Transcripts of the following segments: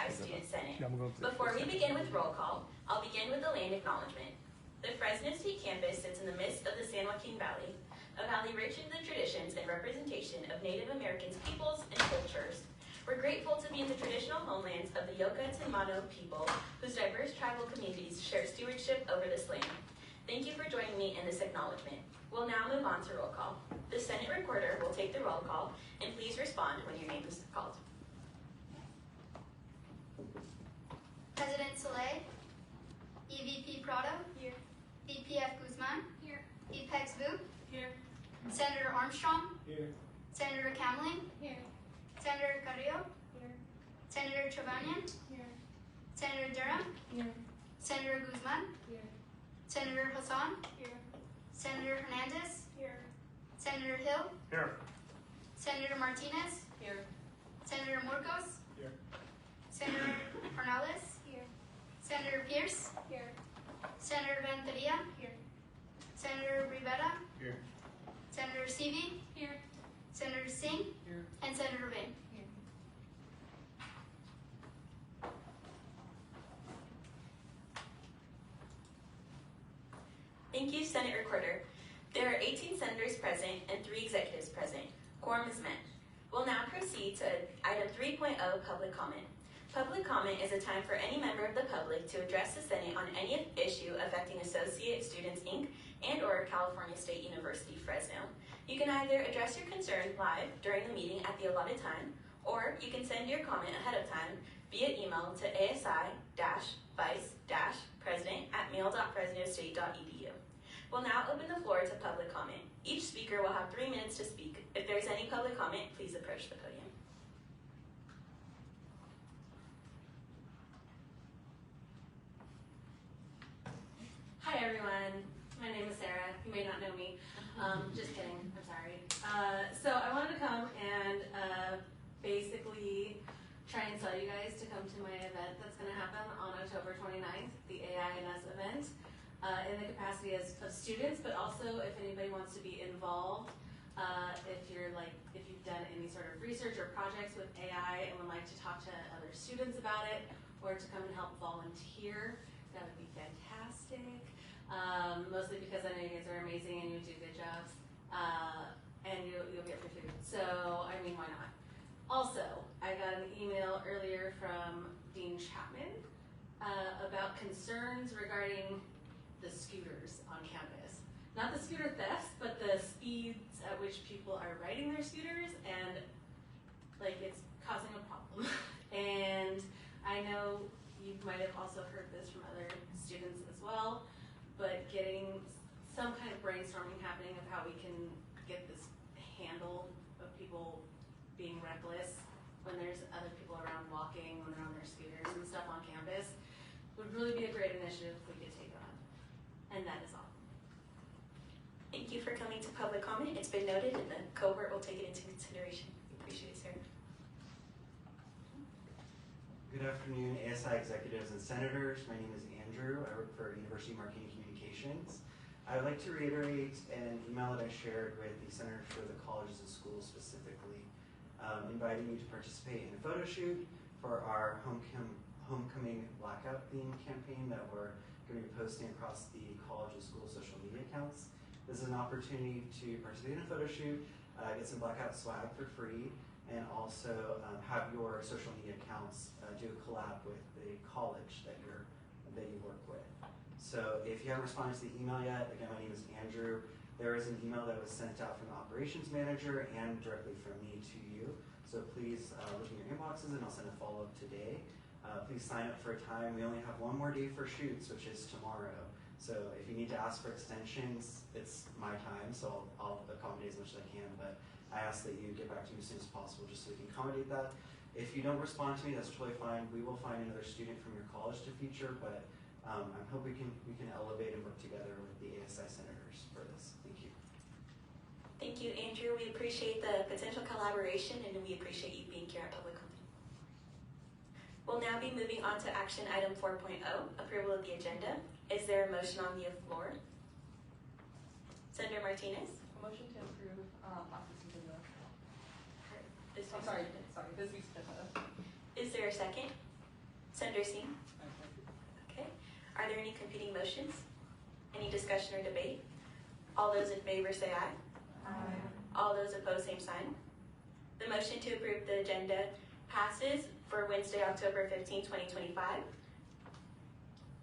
ASI Student Senate. Before we begin with roll call, I'll begin with the land acknowledgement. The Fresno State campus sits in the midst of the San Joaquin Valley, a valley rich in the traditions and representation of Native Americans peoples and cultures. We're grateful to be in the traditional homelands of the Yucatecano people, whose diverse tribal communities share stewardship over this land. Thank you for joining me in this acknowledgement. We'll now move on to roll call. The Senate recorder will take the roll call, and please respond when your name is called. President Saleh, EVP Prado, here. VPF Guzman, here. Apex Vu, here. Senator Armstrong, here. Senator Kamling, here. Senator Carrillo, here. Senator Trevanian, here. Senator Durham, here. Senator Guzman, here. Senator Hassan, here. Senator Hernandez, here. Senator Hill, here. Senator Martinez, here. Senator Murcos, here. Senator Ornelas, here. Senator Pierce, here. Senator Renteria, here. Senator Rivera, here. Senator Seavey, here. Senator Singh, here. And Senator Vane, here. Thank you, Senate Recorder. There are 18 senators present and 3 executives present. Quorum is met. We'll now proceed to item 3.0, public comment. Public comment is a time for any member of the public to address the Senate on any issue affecting Associated Students, Inc. and or California State University, Fresno. You can either address your concern live during the meeting at the allotted time, or you can send your comment ahead of time via email to asi-vice-president@mail.fresnostate.edu. We'll now open the floor to public comment. Each speaker will have 3 minutes to speak. If there's any public comment, please approach the podium. Hi everyone, my name is Sarah. You may not know me. Just kidding, I'm sorry. So I wanted to come and basically try and tell you guys to come to my event that's going to happen on October 29th, the AINS event, in the capacity of students, but also if anybody wants to be involved, if you've done any sort of research or projects with AI and would like to talk to other students about it, or to come and help volunteer, that would be fantastic. Mostly because I know you guys are amazing and you do good jobs, and you'll get free food. So, I mean, why not? Also, I got an email earlier from Dean Chapman about concerns regarding the scooters on campus. Not the scooter thefts, but the speeds at which people are riding their scooters, and like it's causing a problem. And I know you might have also heard this from other students as well, but getting some kind of brainstorming happening of how we can get this handle of people being reckless when there's other people around walking, when they're on their scooters and stuff on campus, would really be a great initiative if we could take on. And that is all. Thank you for coming to public comment. It's been noted and the cohort will take it into consideration. We appreciate it, Sarah. Good afternoon, ASI executives and senators. My name is Andrew. I work for University Marketing Communications. I would like to reiterate an email that I shared with the Center for the Colleges and Schools specifically, inviting you to participate in a photo shoot for our homecoming blackout theme campaign that we're going to be posting across the college and school social media accounts. This is an opportunity to participate in a photo shoot, get some blackout swag for free, and also have your social media accounts do a collab with the college that you work with. So if you haven't responded to the email yet, again, my name is Andrew. There is an email that was sent out from the operations manager and directly from me to you. So please look in your inboxes and I'll send a follow-up today. Please sign up for a time. We only have 1 more day for shoots, which is tomorrow. So if you need to ask for extensions, it's my time, so I'll accommodate as much as I can. But I ask that you get back to me as soon as possible just so we can accommodate that. If you don't respond to me, that's totally fine. We will find another student from your college to feature, but I hope we can elevate and work together with the ASI senators for this. Thank you. Thank you, Andrew. We appreciate the potential collaboration and we appreciate you being here at Public Comment. We'll now be moving on to action item 4.0, approval of the agenda. Is there a motion on the floor? Senator Martinez? A motion to approve last week's agenda. This Sorry, this week's agenda. Is there a second? Senator Singh? Okay. Are there any competing motions? Any discussion or debate? All those in favor say aye. Aye. All those opposed, same sign. The motion to approve the agenda passes for Wednesday, October 15, 2025.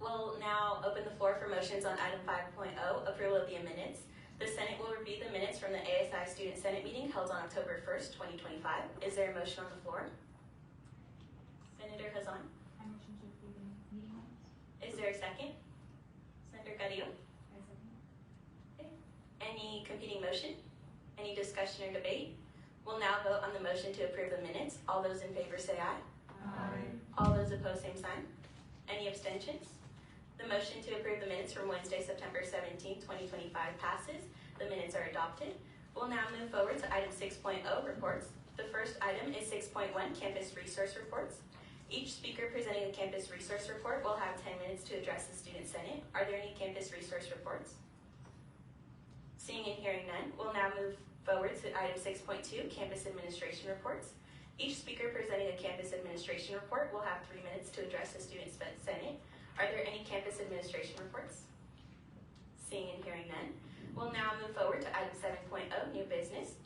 We'll now open the floor for motions on item 5.0, approval of the minutes. The Senate will review the minutes from the ASI Student Senate meeting held on October 1st, 2025. Is there a motion on the floor? Senator Hazan? I motion to approve the meeting minutes. Is there a second? Senator Carrillo? I second. Any competing motion? Any discussion or debate? We'll now vote on the motion to approve the minutes. All those in favor say aye. Aye. All those opposed, same sign. Any abstentions? The motion to approve the minutes from Wednesday, September 17, 2025 passes. The minutes are adopted. We'll now move forward to item 6.0, reports. The first item is 6.1, campus resource reports. Each speaker presenting a campus resource report will have 10 minutes to address the Student Senate. Are there any campus resource reports? Seeing and hearing none, we'll now move forward to item 6.2, campus administration reports. Each speaker presenting a campus administration report will have 3 minutes to address the Student Senate. Are there any campus administration reports? Seeing and hearing none, we'll now move forward to item 7.0, new business.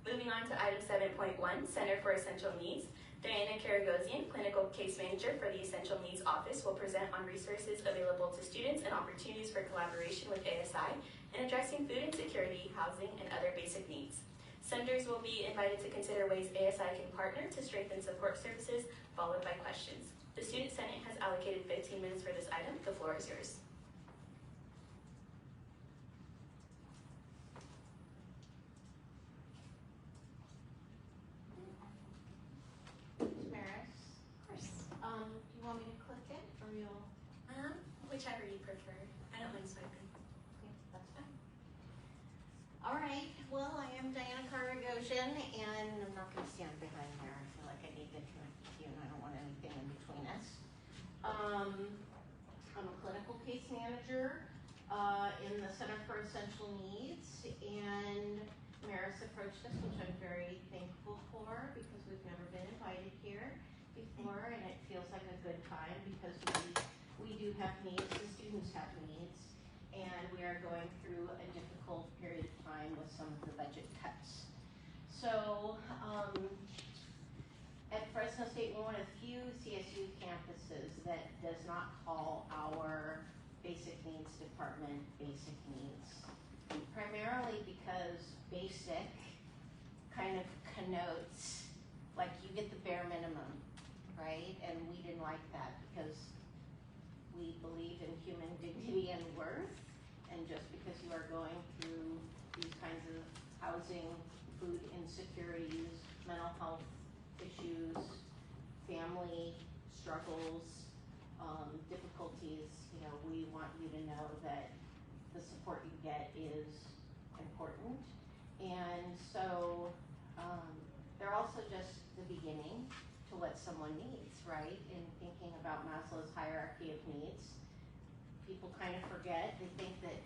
Moving on to item 7.1, Center for Essential Needs. Diana Karagosian, Clinical Case Manager for the Essential Needs Office, will present on resources available to students and opportunities for collaboration with ASI in addressing food insecurity, housing, and other basic needs. Senators will be invited to consider ways ASI can partner to strengthen support services, followed by questions. The Student Senate has allocated 15 minutes for this item. The floor is yours. Maris, Of course. do you want me to click it or you'll? Whichever you prefer. I don't mind swiping. Yeah, that's fine. All right, well, I am Diana Karagosian and I'm not gonna stand behind there. I feel like I need to interact with you and I don't want anything in between us. I'm a clinical case manager, in the Center for Essential Needs, and Maris approached us, which I'm very thankful for because we've never been invited here before and it feels like a good time because we do have needs, the students have needs, and we are going through a difficult period of time with some of the budget cuts. So, at Fresno State, we're one of the few CSU campuses that does not call our basic needs department basic needs. Primarily because basic kind of connotes like you get the bare minimum, right? And we didn't like that because we believe in human dignity and worth. And just because you are going through these kinds of housing, food insecurities, mental health issues, family struggles, difficulties, you know, we want you to know that the support you get is important. And so they're also just the beginning to what someone needs, right? In thinking about Maslow's hierarchy of needs, people kind of forget, they think that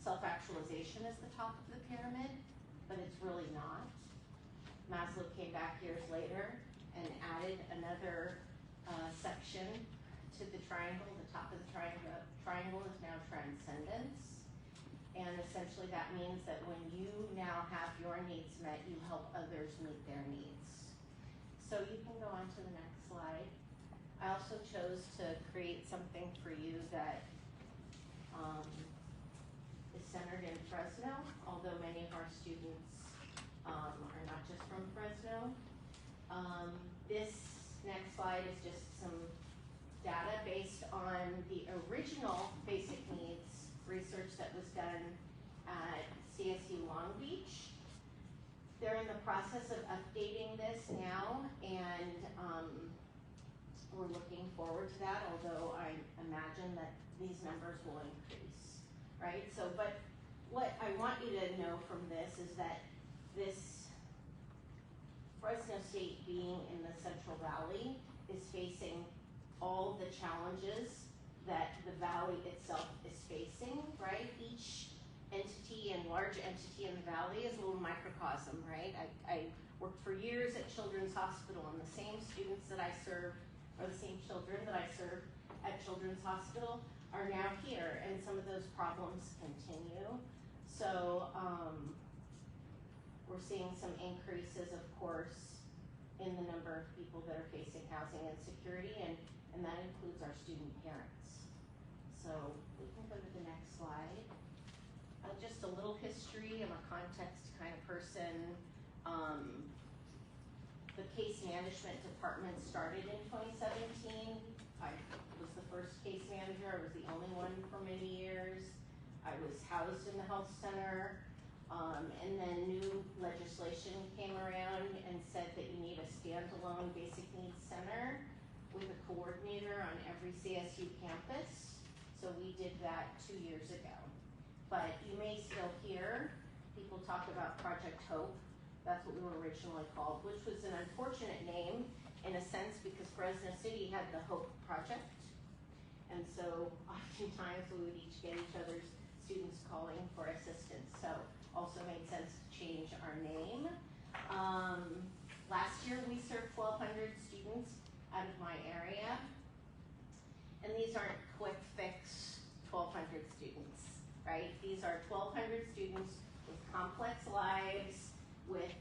self-actualization is the top of the pyramid, but it's really not. Maslow came back years later and added another section to the triangle. The top of the triangle is now transcendence. And essentially that means that when you now have your needs met, you help others meet their needs. So you can go on to the next slide. I also chose to create something for you that is centered in Fresno, although many of our students are not just from Fresno. This next slide is just some data based on the original basic needs research that was done at CSU Long Beach. They're in the process of updating this now, and we're looking forward to that, although I imagine that these numbers will increase, right? So, but what I want you to know from this is that this Fresno State being in the Central Valley is facing all the challenges that the valley itself is facing, right? Each entity and large entity in the valley is a little microcosm, right? I worked for years at Children's Hospital, and the same students that I served, or the same children that I served at Children's Hospital are now here, and some of those problems continue. So we're seeing some increases, of course, in the number of people that are facing housing insecurity, and that includes our student parents. So we can go to the next slide. Just a little history. I'm a context kind of person. The case management department started in 2017. I was the first case manager. I was the only one for many years. I was housed in the health center. And then new legislation came around and said that you need a standalone basic needs center with a coordinator on every CSU campus. So we did that 2 years ago. But you may still hear people talk about Project Hope. That's what we were originally called, which was an unfortunate name in a sense because Fresno City had the Hope Project. And so oftentimes we would each get each other's students calling for assistance. So also made sense to change our name. Last year we served 1,200 students out of my area. And these aren't quick fix 1,200 students, right? These are 1,200 students with complex lives, with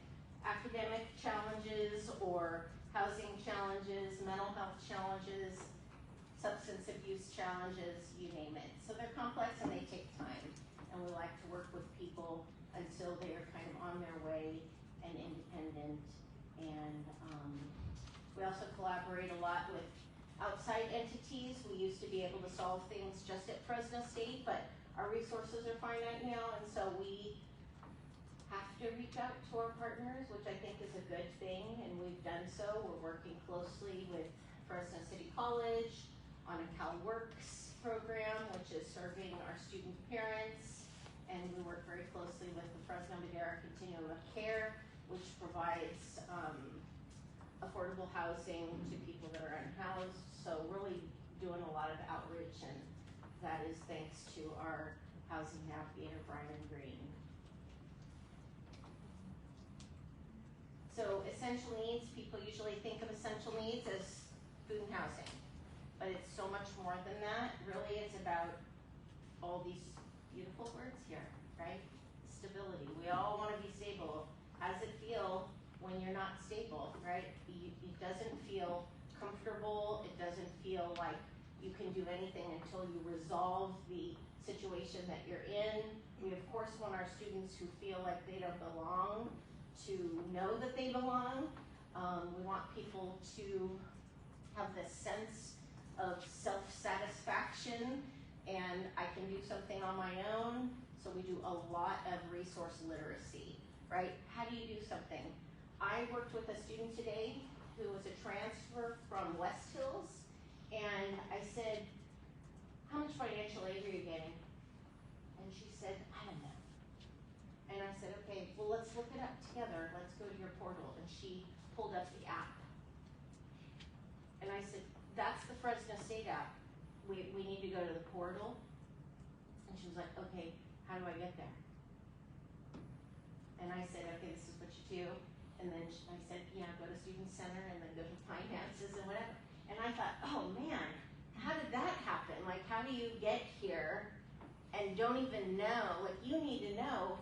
academic challenges or housing challenges, mental health challenges, substance abuse challenges, you name it. So they're complex and they take time. And we like to work with people until they're kind of on their way and independent. And we also collaborate a lot with outside entities. We used to be able to solve things just at Fresno State, but our resources are finite now, and so we have to reach out to our partners, which I think is a good thing, and we've done so. We're working closely with Fresno City College on a CalWorks program, which is serving our student parents, and we work very closely with the Fresno Madera Continuum of Care, which provides affordable housing to people that are unhoused. So really doing a lot of outreach, and that is thanks to our housing navigator, Brian Green. So essential needs, people usually think of essential needs as food and housing, but it's so much more than that. Really, it's about all these beautiful words here, right? Stability. We all want to be stable. How does it feel when you're not stable, right? It doesn't feel comfortable. It doesn't feel like you can do anything until you resolve the situation that you're in. We of course want our students who feel like they don't belong to know that they belong. We want people to have this sense of self-satisfaction and I can do something on my own. So we do a lot of resource literacy, right? How do you do something? I worked with a student today who was a transfer from West Hills, and I said, how much financial aid are you getting? And she said, I don't know. And I said, okay, well, let's look it up together. Let's go to your portal. And she pulled up the app. And I said, that's the Fresno State app. We need to go to the portal. And she was like, okay, how do I get there? And I said, okay, this is what you do. And then I said, go to Student Center and then go to finances and whatever. And I thought, oh man, how did that happen? Like, how do you get here and don't even know? Like, you need to know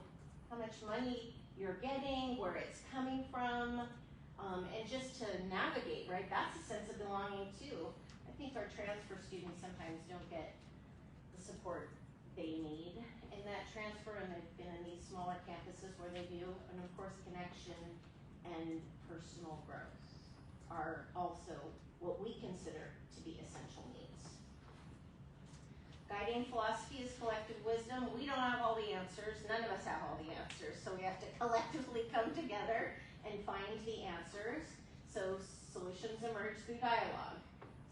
how much money you're getting, where it's coming from, and just to navigate, right? That's a sense of belonging too. I think our transfer students sometimes don't get the support they need in that transfer, and they've been in these smaller campuses where they do, and of course connection and personal growth are also what we consider to be essential needs. Guiding philosophy is collective wisdom. We don't have all the answers. None of us have all the answers. So we have to collectively come together and find the answers. So solutions emerge through dialogue.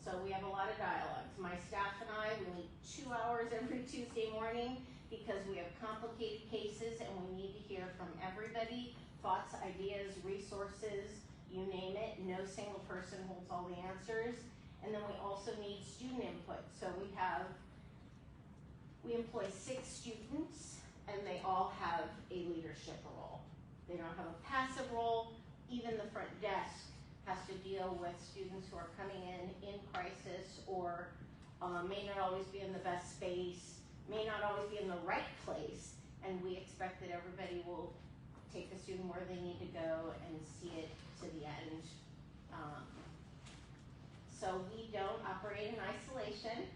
So we have a lot of dialogues. My staff and I, we meet 2 hours every Tuesday morning because we have complicated cases and we need to hear from everybody. Thoughts, ideas, resources, you name it. No single person holds all the answers. And then we also need student input. So we employ 6 students and they all have a leadership role. They don't have a passive role. even the front desk has to deal with students who are coming in crisis, or may not always be in the best space, may not always be in the right place, and we expect that everybody will take the student where they need to go and see it to the end. So we don't operate in isolation.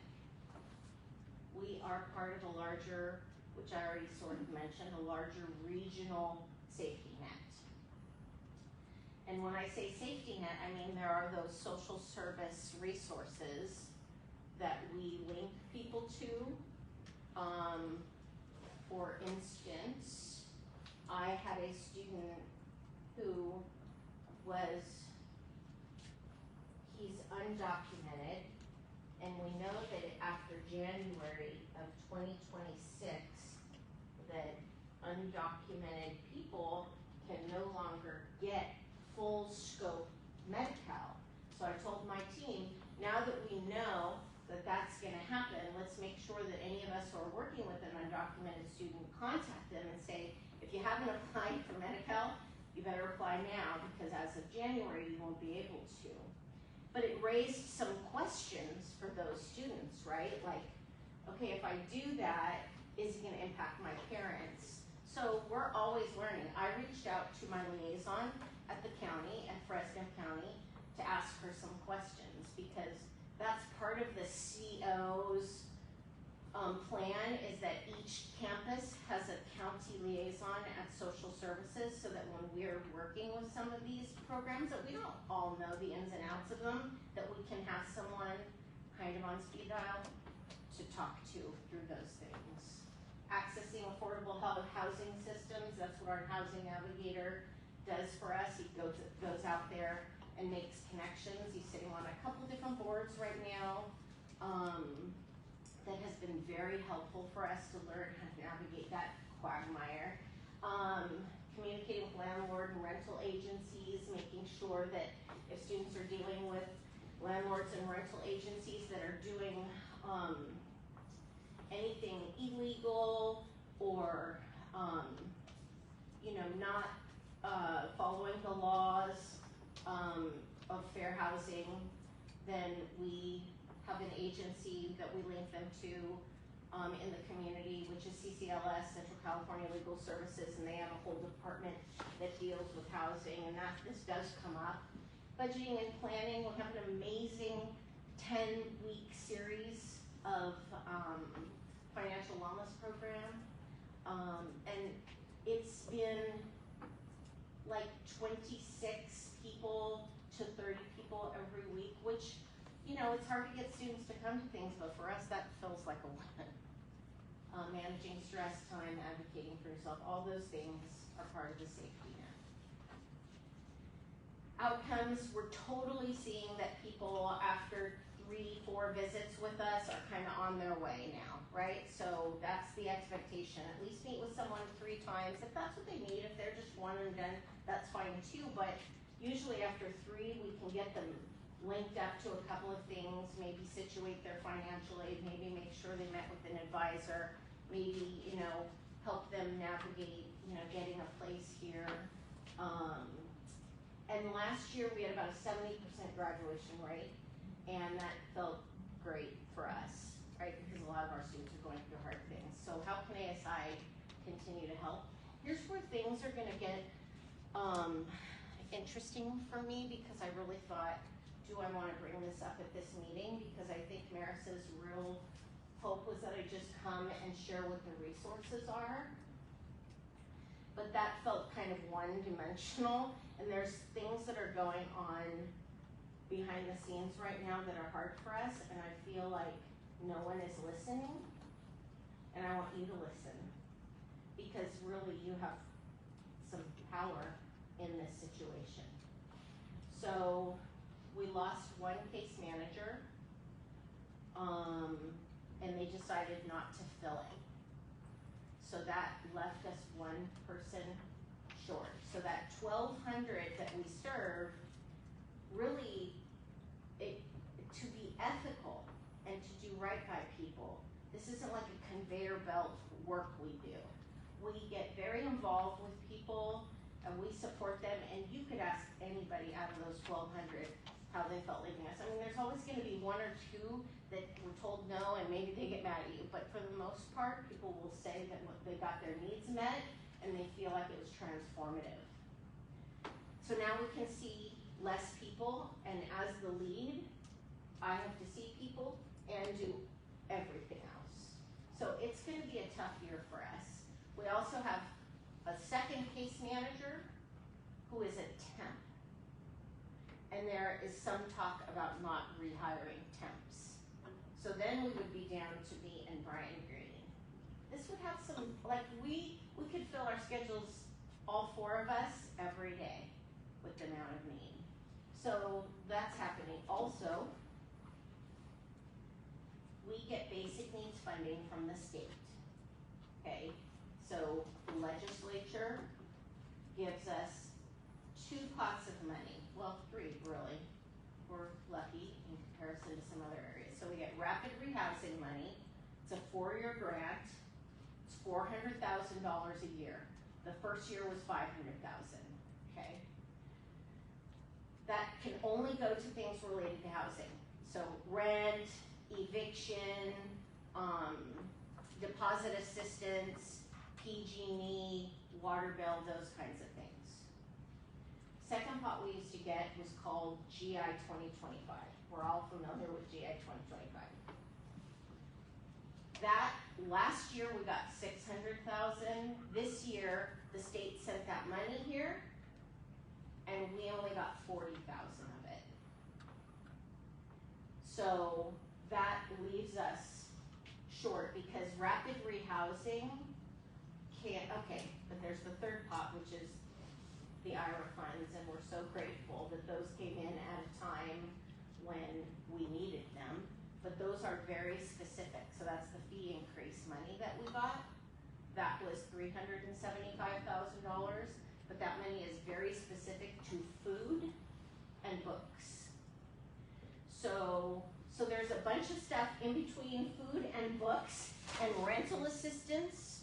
We are part of a larger, which I already sort of mentioned, a larger regional safety net. And when I say safety net, I mean there are those social service resources that we link people to. For instance, I had a student who he's undocumented, and we know that after January of 2026, that undocumented people can no longer get full scope Medi-Cal. So I told my team, now that we know that that's gonna happen, let's make sure that any of us who are working with an undocumented student contact them and say, if you haven't applied for Medi-Cal, you better apply now, because as of January, you won't be able to. But it raised some questions for those students, right? Like, okay, if I do that, is it gonna impact my parents? So we're always learning. I reached out to my liaison at the county, at Fresno County, to ask her some questions, because that's part of the CO's plan, is that each campus has a county liaison at social services, so that when we're working with some of these programs that we don't all know the ins and outs of them, that we can have someone kind of on speed dial to talk to through those things. Accessing affordable housing systems, that's what our housing navigator does for us. He goes out there and makes connections. He's sitting on a couple different boards right now. That has been very helpful for us to learn how to navigate that quagmire. Communicating with landlord and rental agencies, making sure that if students are dealing with landlords and rental agencies that are doing anything illegal or not following the laws of fair housing, then we have an agency that we link them to in the community, which is CCLS, Central California Legal Services, and they have a whole department that deals with housing, and this does come up. Budgeting and planning, we have an amazing 10-week series of financial wellness program, and it's been like 26 people to 30 people every week, which, it's hard to get students to come to things, but for us that feels like a win. Managing stress, time, advocating for yourself, all those things are part of the safety net. Outcomes, we're totally seeing that people after 3-4 visits with us are kind of on their way now, right? So that's the expectation. At least meet with someone 3 times. If that's what they need, if they're just one and done, that's fine too. But usually after 3, we can get them linked up to a couple of things, maybe situate their financial aid, maybe make sure they met with an advisor, maybe, help them navigate, getting a place here. And last year we had about a 70% graduation rate, and that felt great for us, right? Because a lot of our students are going through hard things. So how can ASI continue to help? Here's where things are gonna get interesting for me, because I really thought, do I wanna bring this up at this meeting? Because I think Marissa's real hope was that I just come and share what the resources are. But that felt kind of one-dimensional, and there's things that are going on behind the scenes right now that are hard for us, and I feel like no one is listening, and I want you to listen, because really you have some power in this situation. So we lost one case manager, and they decided not to fill it. So that left us one person short. So that 1,200 that we serve, really, to be ethical and to do right by people, this isn't like a conveyor belt work we do. We get very involved with people. and we support them, and you could ask anybody out of those 1,200 how they felt leaving us. I mean, there's always gonna be one or two that were told no, and maybe they get mad at you, but for the most part, people will say that they got their needs met, and they feel like it was transformative. So now we can see less people, and as the lead, I have to see people and do everything else. So it's gonna be a tough year for us. We also have a second case manager who is a temp. And there is some talk about not rehiring temps. So then we would be down to me and Brian Green. This would have some, like we could fill our schedules, all four of us, every day with the amount of need. So that's happening. Also, we get basic needs funding from the state, okay? So the legislature gives us 2 pots of money, well, 3 really. We're lucky in comparison to some other areas. So we get rapid rehousing money. It's a 4-year grant. It's $400,000 a year. The first year was $500,000, okay? That can only go to things related to housing. So rent, eviction, deposit assistance, PG&E, water bill, those kinds of things. Second pot we used to get was called GI 2025. We're all familiar with GI 2025. That, last year we got $600,000. This year, the state sent that money here, and we only got $40,000 of it. So that leaves us short because rapid rehousing can't, okay, but there's the third pot, which is the IRA funds, and we're so grateful that those came in at a time when we needed them. But those are very specific. So that's the fee increase money that we got. That was $375,000, but that money is very specific to food and books. So there's a bunch of stuff in between food and books and rental assistance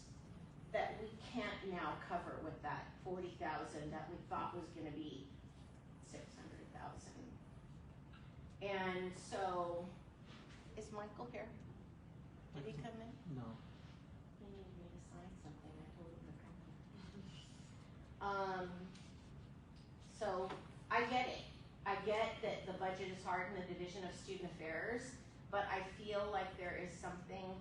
that we can't now cover with that $40,000 that we thought was gonna be $600,000. And so, is Michael here? Did he come in? No. He needed me to sign something, I told him to come in. So, I get it. I get that the budget is hard in the Division of Student Affairs, but I feel like there is something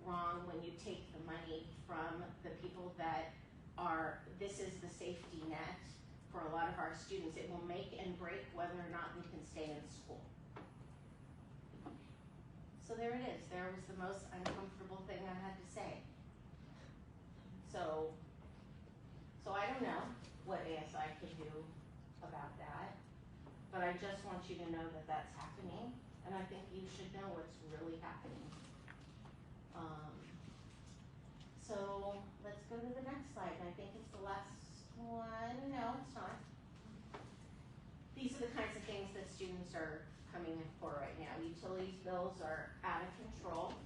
wrong when you take the money from the people that are, this is the safety net for a lot of our students. It will make and break whether or not we can stay in school. So there it is. There was the most uncomfortable thing I had to say. So I don't know what ASI could do about that, but I just want you to know that that's happening, and I think you should know what's really happening. So let's go to the next slide, and I think it's the last one. No, it's not. These are the kinds of things that students are coming in for right now. Utilities bills are out of control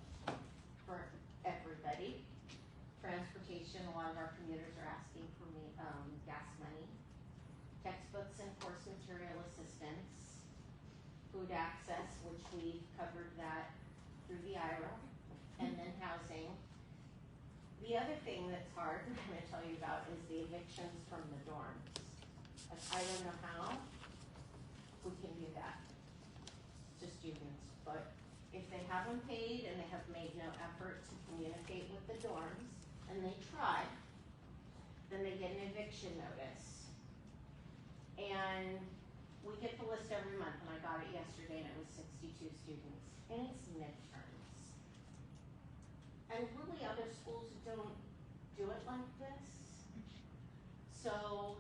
for everybody. Transportation, a lot of our commuters are asking for gas money. Textbooks and course material assistance. Food access, which we covered that through the IRA. And then housing. The other thing that's hard, I'm going to tell you about, is the evictions from the dorms. I don't know how we can do that to students, but if they haven't paid and they have made no effort to communicate with the dorms, and they try, then they get an eviction notice. And we get the list every month, and I got it yesterday, and it was 62 students, and it's midterms. And really other schools don't do it like this. So,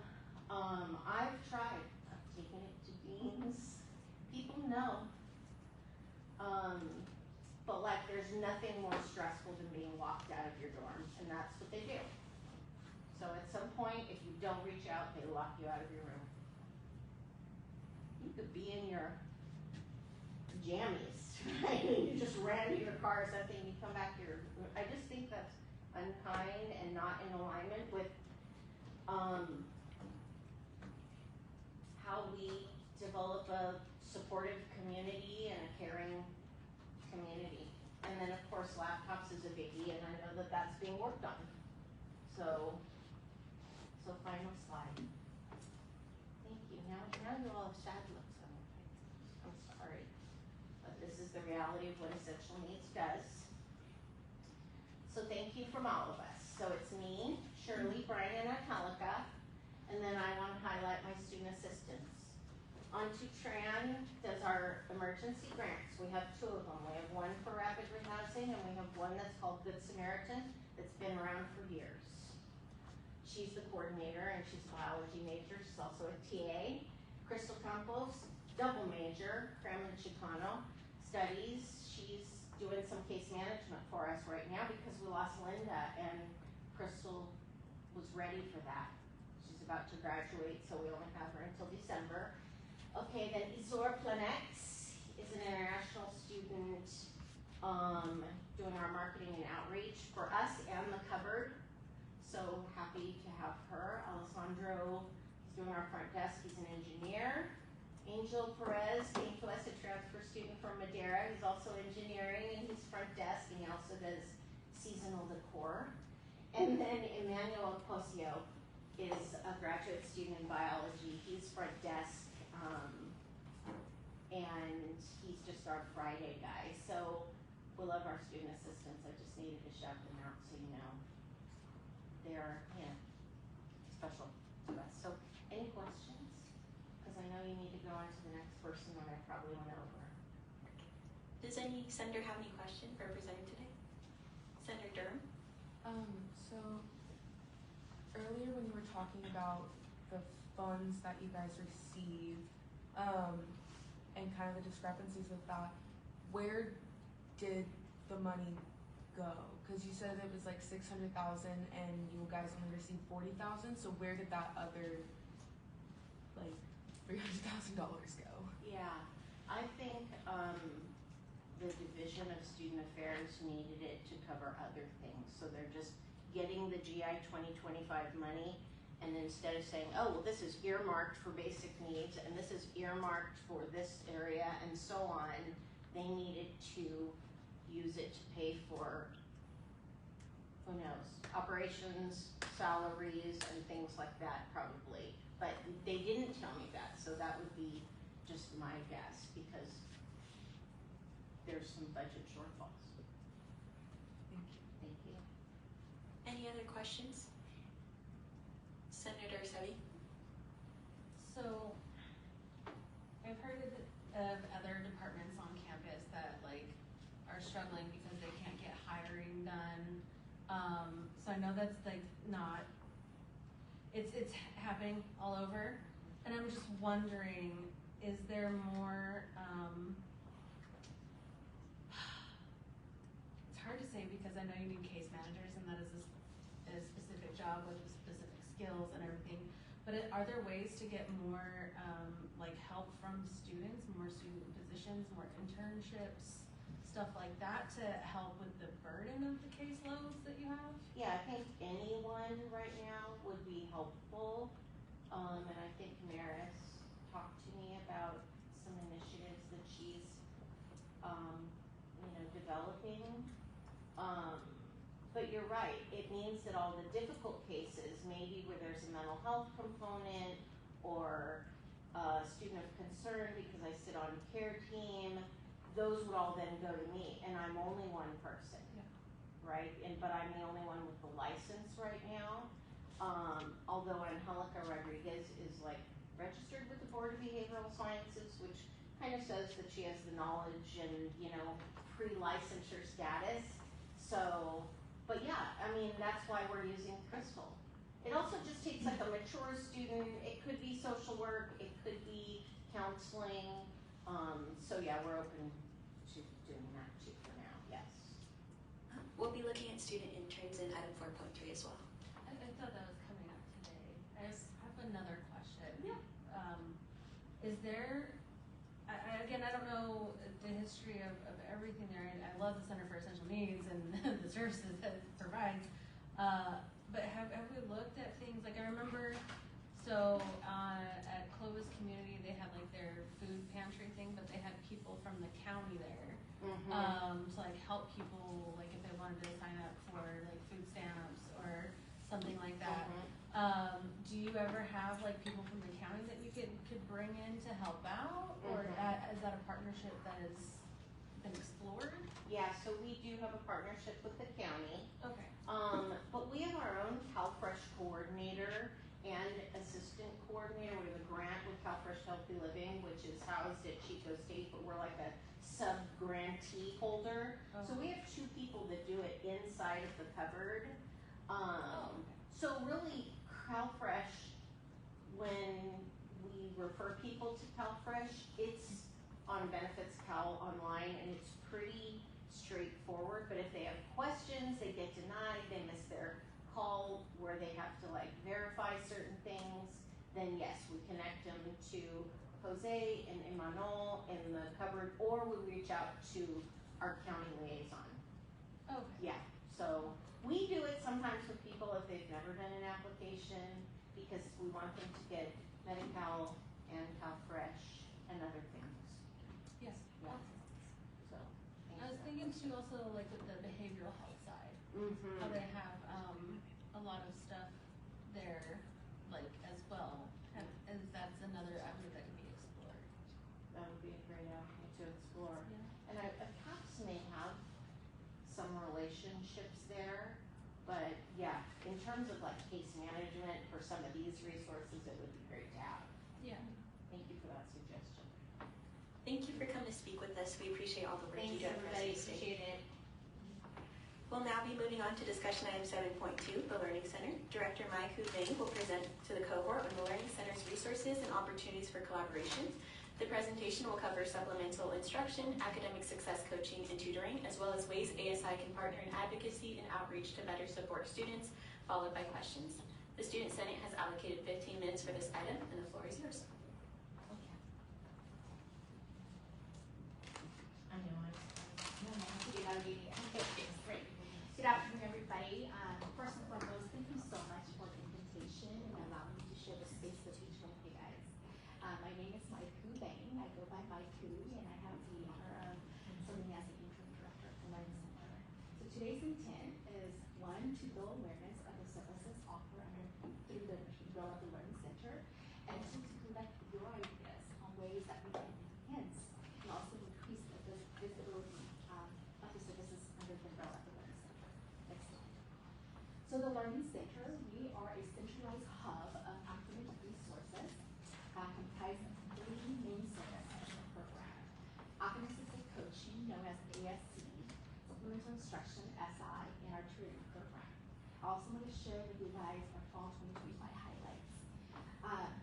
I've tried, I've taken it to deans, people know. But like there's nothing more stressful than being locked out of your dorm, and that's what they do. So at some point, if you don't reach out, they lock you out of your room. You could be in your jammies, right? You just ran to your car or something, you come back to your, I just think that's unkind and not in alignment with how we develop a supportive community and a caring community. And then of course laptops is a biggie, and I know that that's being worked on. So final slide. Thank you. Now you all have sad looks on your faces. I'm sorry. But this is the reality of what Essential Needs does. So thank you from all of us. So it's me, Shirley, Brian, and Angelica. And then I want to highlight my student assistants. Auntie Tran does our emergency grants. We have 2 of them. We have one for rapid rehousing, and we have one that's called Good Samaritan that's been around for years. She's the coordinator, and she's a biology major. She's also a TA. Crystal Campos, double major, Cram and Chicano, studies. She's doing some case management for us right now because we lost Linda, and Crystal was ready for that. She's about to graduate, so we only have her until December. Okay, then Isor Planex is an international student doing our marketing and outreach for us and the cupboard. So happy to have her. Alessandro is doing our front desk. He's an engineer. Angel Perez came to us, a transfer student from Madera. He's also engineering, and he's front desk, and he also does seasonal decor. And then Emmanuel Posio is a graduate student in biology. He's front desk, and he's just our Friday guy. So we love our student assistants. I just needed to shout them out so you know they're special to us. So any questions? Because I know you need to go on to the next person that I probably went over. Does any senator have any question for presenting today? Senator Durham? So earlier when you were talking about the funds that you guys receive, and kind of the discrepancies with that, where did the money go? Because you said it was like 600,000 and you guys only received 40,000. So where did that other like $300,000 go? Yeah, I think the Division of Student Affairs needed it to cover other things. So they're just getting the GI 2025 money, and instead of saying, oh, well, this is earmarked for basic needs and this is earmarked for this area and so on, they needed to use it to pay for, who knows, operations, salaries, and things like that probably. But they didn't tell me that, so that would be just my guess because there's some budget shortfalls. Thank you. Thank you. Any other questions? Senator Sevi? So, I've heard of other departments on campus that like are struggling because they can't get hiring done. So I know that's like not, it's happening all over, and I'm just wondering, is there more? It's hard to say because I know you need case managers, and that is a specific job with specific skills and everything. But are there ways to get more like help from students, more student positions, more internships, stuff like that to help with the burden of the caseloads that you have? Yeah, I think anyone right now would be helpful. And I think Maris talked to me about some initiatives that she's, developing. But you're right, it means that all the difficult cases, maybe where there's a mental health component or a student of concern because I sit on care team, those would all then go to me, and I'm only one person, right? But I'm the only one with the license right now. Although Angelica Rodriguez is like registered with the Board of Behavioral Sciences, which kind of says that she has the knowledge and, pre-licensure status. So, but yeah, I mean, that's why we're using Crystal. It also just takes like a mature student. It could be social work, it could be counseling. So yeah, we're open to doing that too for now, yes. We'll be looking at student interns in item 4.3 as well. I thought that was coming up today. I just have another question. Yeah. Is there, again, I don't know the history of everything there, and I love the Center for Essential Needs and the services that it provides, but have we looked at things, like I remember So at Clovis Community, they had like their food pantry thing, but they had people from the county there to like help people, like if they wanted to sign up for like food stamps or something like that. Do you ever have like people from the county that you could bring in to help out, or is that a partnership that has been explored? Yeah, so we do have a partnership with the county. Okay. But we have our own CalFresh coordinator and assistant coordinator. We have a grant with CalFresh Healthy Living, which is housed at Chico State, but we're like a sub-grantee holder. So we have 2 people that do it inside of the cupboard. So really, CalFresh, when we refer people to CalFresh, it's on Benefits Cal online, and it's pretty straightforward. But if they have questions, they get denied, they miss their call where they have to like verify certain things, then yes, we connect them to Jose and Emmanuel in the cupboard, or we reach out to our county liaison. Okay. Yeah, so we do it sometimes with people if they've never done an application, because we want them to get Medi-Cal and CalFresh and other things. Yes. Yeah. So. I was thinking too, also like with the behavioral health side, how they have a lot of stuff there, like as well, and that's another avenue that can be explored. That would be a great avenue to explore. Yeah. And CAPS may have some relationships there, but yeah, in terms of like case management for some of these resources, it would be great to have. Yeah. Thank you for that suggestion. Thank you for coming to speak with us. We appreciate all the work you Thanks, do at everybody. Fresno State. Appreciate it. We'll now be moving on to discussion item 7.2, the Learning Center. Director Mai Hu Bing will present to the cohort on the Learning Center's resources and opportunities for collaboration. The presentation will cover supplemental instruction, academic success coaching and tutoring, as well as ways ASI can partner in advocacy and outreach to better support students, followed by questions. The Student Senate has allocated 15 minutes for this item, and the floor is yours. Good afternoon, everybody. First and foremost, thank you so much for the invitation and allowing me to share the space with each one of you guys. My name is Mai Hu Bang. I go by Mai Hu, and I have the honor of serving as the interim director of the Learning Center. So today's intent is, 1, to build awareness of the services offered through the umbrella of the Learning Center, and 2, to collect your ideas on ways that we can enhance and also increase the visibility of the services under the umbrella of the Learning Center. Next slide. So the Learning Center, we are a centralized hub of academic resources comprised of 3 main services in the program. Academic Success Coaching, known as ASC, Supplemental Instruction, SI, and our tutoring program. I also want to share with you guys our fall 2025 highlights.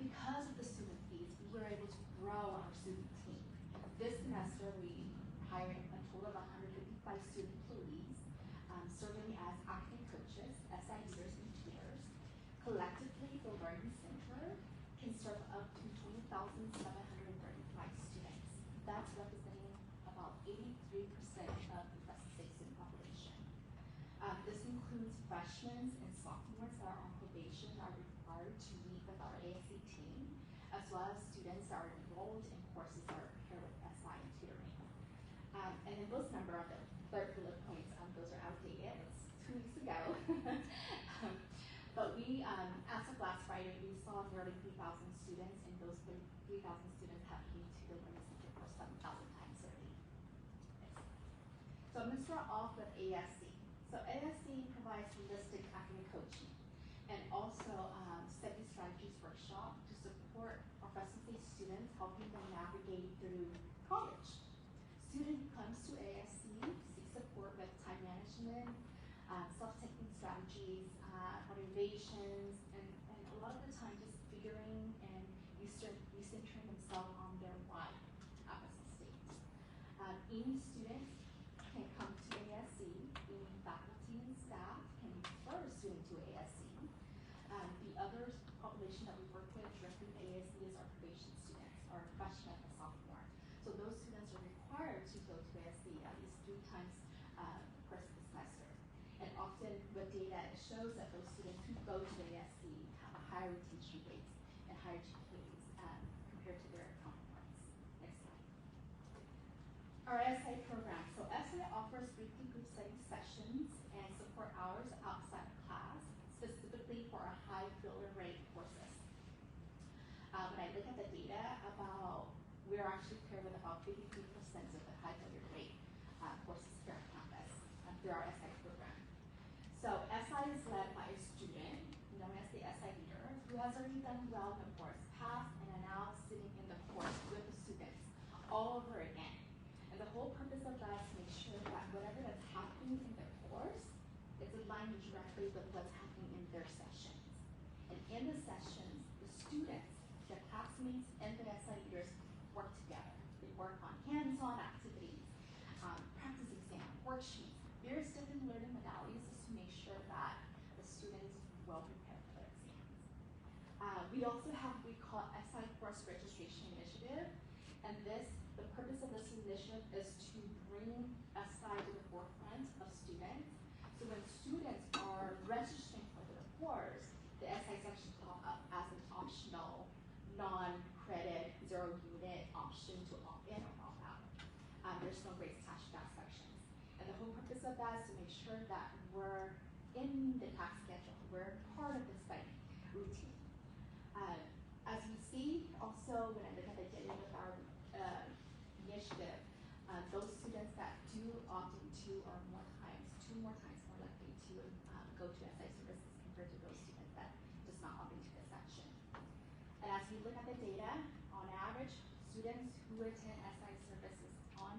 Because of the student fees, we were able to grow our student team. This semester, we hired a total of 155 student employees, serving as academic coaches, SI leaders, and tutors. Collectively, the Learning Center can serve up to 20,735 students. That's representing about 83% of the Fresno State student population. This includes freshmen and sophomores that are on probation that are required to meet with our ASC team, as well as students that are enrolled in courses that are paired with SI and tutoring. And then those number of the third bullet points, those are outdated. It's 2 weeks ago. But we, as of last Friday, we saw nearly 3,000 students, and those 3,000 students have been to the Learning Center for 7,000 times already. So I'm going to start off with ASC. So ASC provides holistic academic coaching and also study strategies workshop to support our Fresno State students, helping them navigate through college. Student comes to ASC, seeks support with time management, self-taking strategies, motivations, and a lot of the time just figuring and recentering themselves on their why at Fresno State. Any student can come to ASC, any faculty and staff can refer a student to ASC. The other population that we work with directly with ASC is our probation students, our freshmen and sophomore. So those students are required to go to ASC at least 3 times per semester. And often with data, it shows that those students who go to ASC have higher retention rates higher GPAs compared to their counterparts. Next slide. Our SI program. So SI offers weekly group study sessions and support hours outside of class, specifically for our high filler rate courses. When I look at the data, we're actually paired with about 53% of the high filler rate courses here on campus through our SI program. So SI is led by a student known as the SI leader who has already done well in the course, passed, and are now sitting in the course with the students all over again. And the whole purpose of that is to make sure that whatever that's happening in their course is aligned directly with what's happening in their sessions. And in the sessions, the students, their classmates, and the SI leaders work together. They work on hands-on activities, practice exam, worksheets, various different learning modalities just to make sure that the students are well prepared for their exams. We also have what we call SI Course Registration Initiative, and the purpose of this initiative is to bring SI to the forefront of students. So when students are registering for the course, the SI is actually called up as an optional, non-credit, 0-unit option to opt in or opt out. There's no grades attached to that section. And the whole purpose of that is to make sure that we're in the class schedule, we're part of the study routine. As you see, also when I look at the data with our initiative, those students that do opt into are two more times more likely to go to SI services compared to those students that does not opt into the section. And as we look at the data, on average, students who attend SI services on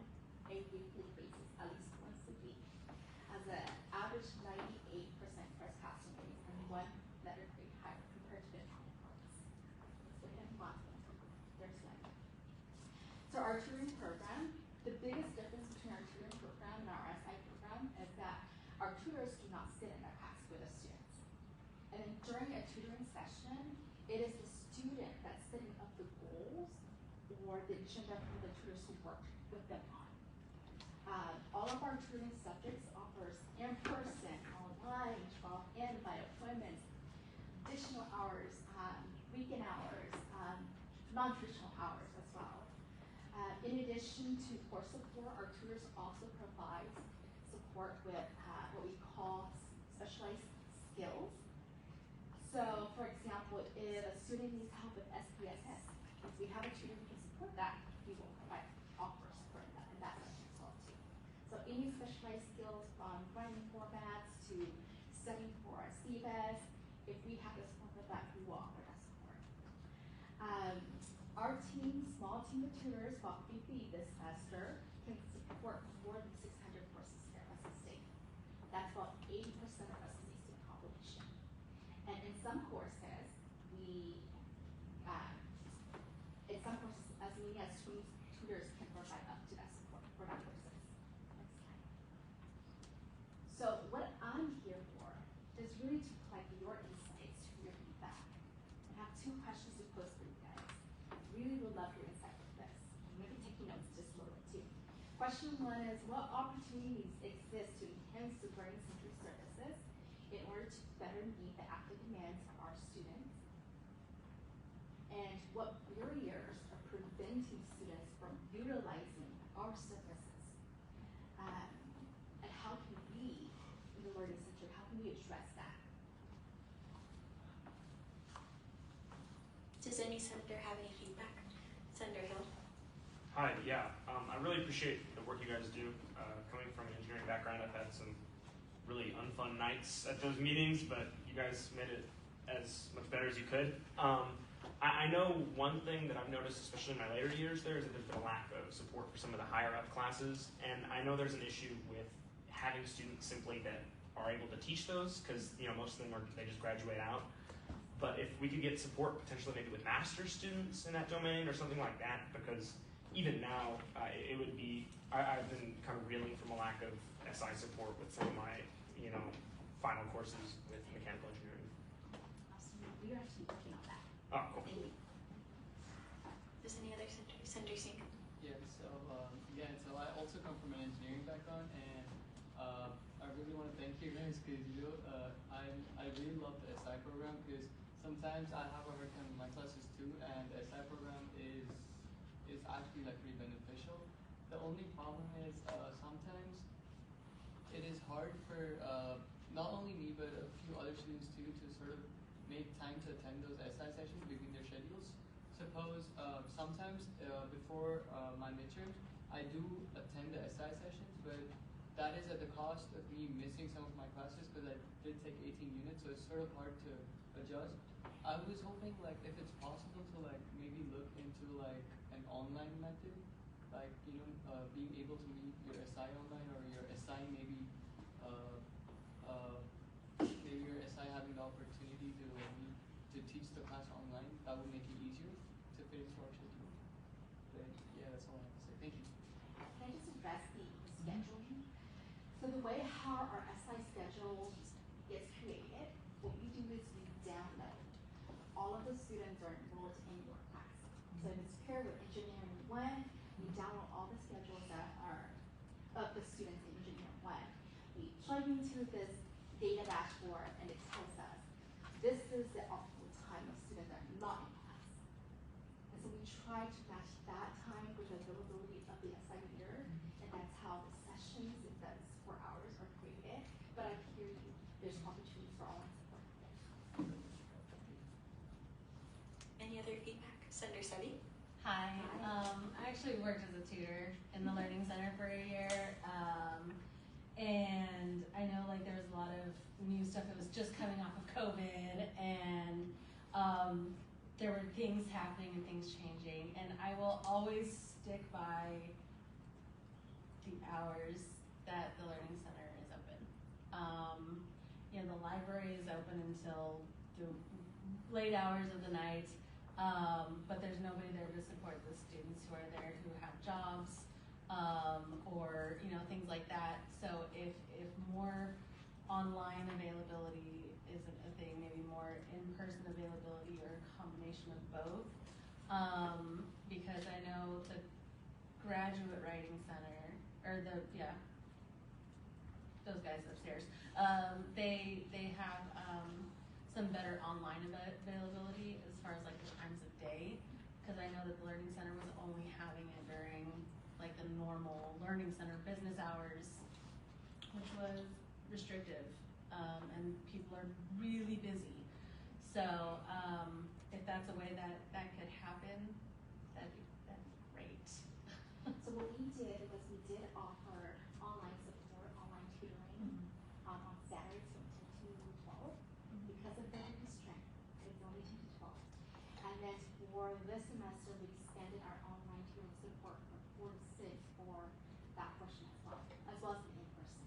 a weekly basis, at least once a week, has an average 98% first passing rate and 1 letter grade higher compared to their counterparts. Let's go ahead and move on to their slide. So our tutoring program, the biggest difference between our tutoring program and our SI program is that our tutors do not sit in the class with the students. And then during a tutoring session, it is the student that's setting up the goals or the agenda for the tutors who work with them on. All of our tutoring subjects offers in-person, online, drop-in by appointments, additional hours, weekend hours, non-traditional hours as well. In addition to course support, our tutors also provide support with what we call specialized skills. So, for example, if a student needs help with SPSS, if we have a tutor who can support that, we will offer support in that section as well too. So any specialized skills from writing formats to studying for our CBES, if we have the support for that, we will offer that support. Our team, small team of tutors, about 50 this semester, can support more than 600 courses here at SSA. That's about 80% of SSA student population. And in some courses, as many as 20 tutors can provide up to that support for that courses. Next slide. So what I'm here for is really to collect your insights, your feedback. I have 2 questions to pose for you guys. Really would love your insight with this. I'm going to be taking notes just a little bit too. Question 1 is, what opportunities exist to enhance the learning centered services in order to better meet the active demands of our students? And what barriers are preventing students from utilizing our services? And how can we, in the Learning Center, how can we address that? Does any senator have any feedback? Senator Hill? Hi, yeah, I really appreciate the work you guys do. Coming from an engineering background, I've had some really unfun nights at those meetings, but you guys made it as much better as you could. I know one thing that I've noticed, especially in my later years there, is that there's been a lack of support for some of the higher up classes, and I know there's an issue with having students simply that are able to teach those, because most of them they just graduate out. But if we could get support potentially maybe with master's students in that domain or something like that, because even now it would be, I've been kind of reeling from a lack of SI support with some of my final courses with mechanical engineering. Awesome. We are actually working on that. Oh, cool. Thank you. Does any other senator Singh? Yeah, so I also come from an engineering background, and I really want to thank you guys because I really love the SI program, because sometimes I have a hard time with my classes too, and the SI program is actually like pretty beneficial. The only problem is sometimes it is hard for not only me but a few other students too to sort of make time to attend those SI sessions between their schedules. Suppose sometimes before my midterms, I do attend the SI sessions, but that is at the cost of me missing some of my classes because I did take 18 units, so it's sort of hard to adjust. I was hoping like if it's possible to like maybe look into like an online method, like being able to meet your SI online or your SI maybe maybe your SI having the opportunity to teach the class online. That would make it easier to fit into our schedule. But yeah, that's all I have to say. Thank you. Can I just address the scheduling? So the way how our SI schedule gets created, what we do is we download. All of the students are enrolled in your class. So if it's paired with engineering 1, we download all the schedules that are of the students in engineering 1. We plug into this data dashboard and it tells us this is the optimal time of students that are not in class. And so we try to match that time with the availability of the SI leader, and that's how the sessions, if that's 4 hours, are created. But I hear you, there's opportunities for online support. Any other feedback? Senator Sebi? Hi. I actually worked as a tutor in the Learning Center for a year. And I know like there was a lot of new stuff that was just coming off of COVID, and there were things happening and things changing. And I will always stick by the hours that the Learning Center is open. The library is open until the late hours of the night. But there's nobody there to support the students who are there who have jobs, or things like that. So if more online availability isn't a thing, maybe more in-person availability or a combination of both. Because I know the Graduate Writing Center, or those guys upstairs, they have some better online availability as far as like the times of day, because I know that the Learning Center was only having it during like the normal Learning Center business hours, which was restrictive, and people are really busy. So if that's a way that could happen, that'd be great. So what we did was we did offer online support, online tutoring on Saturdays from 10 to 12. Because of the constraint, it's only 10 to 12. And then for this semester, we expanded our online tutoring support from 4 to 6 for that portion as well as the in-person.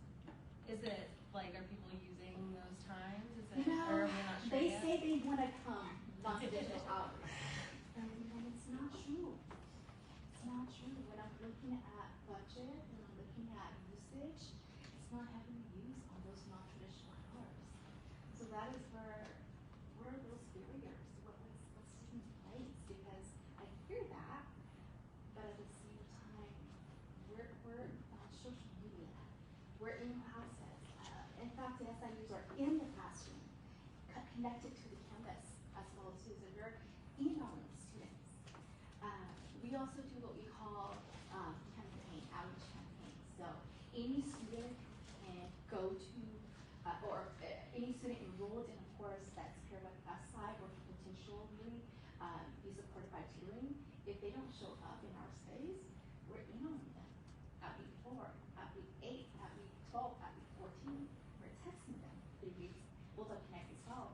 Is it like, are people using those times? Is it, No, or are we not sure they yet? say they want to come non-traditional hours. And it's not true. It's not true. When I'm looking at budget, when I'm looking at usage, it's not heavily used on those non-traditional hours. So that is where are those barriers? What's taking place? Because I hear that, but at the same time, we're on social media. We're in classes. In fact, the SIUs are in the classroom, connected to the campus as well too. So we're emailing students. We also do what we call outreach campaign. So any student can go to, or any student enrolled in a course that's paired with SI or can potentially be supported by tutoring. If they don't show up in our space, we're emailing them at week 4, at week 8, at week 12, at week 14. We're texting them. They use Build Up Connect as well,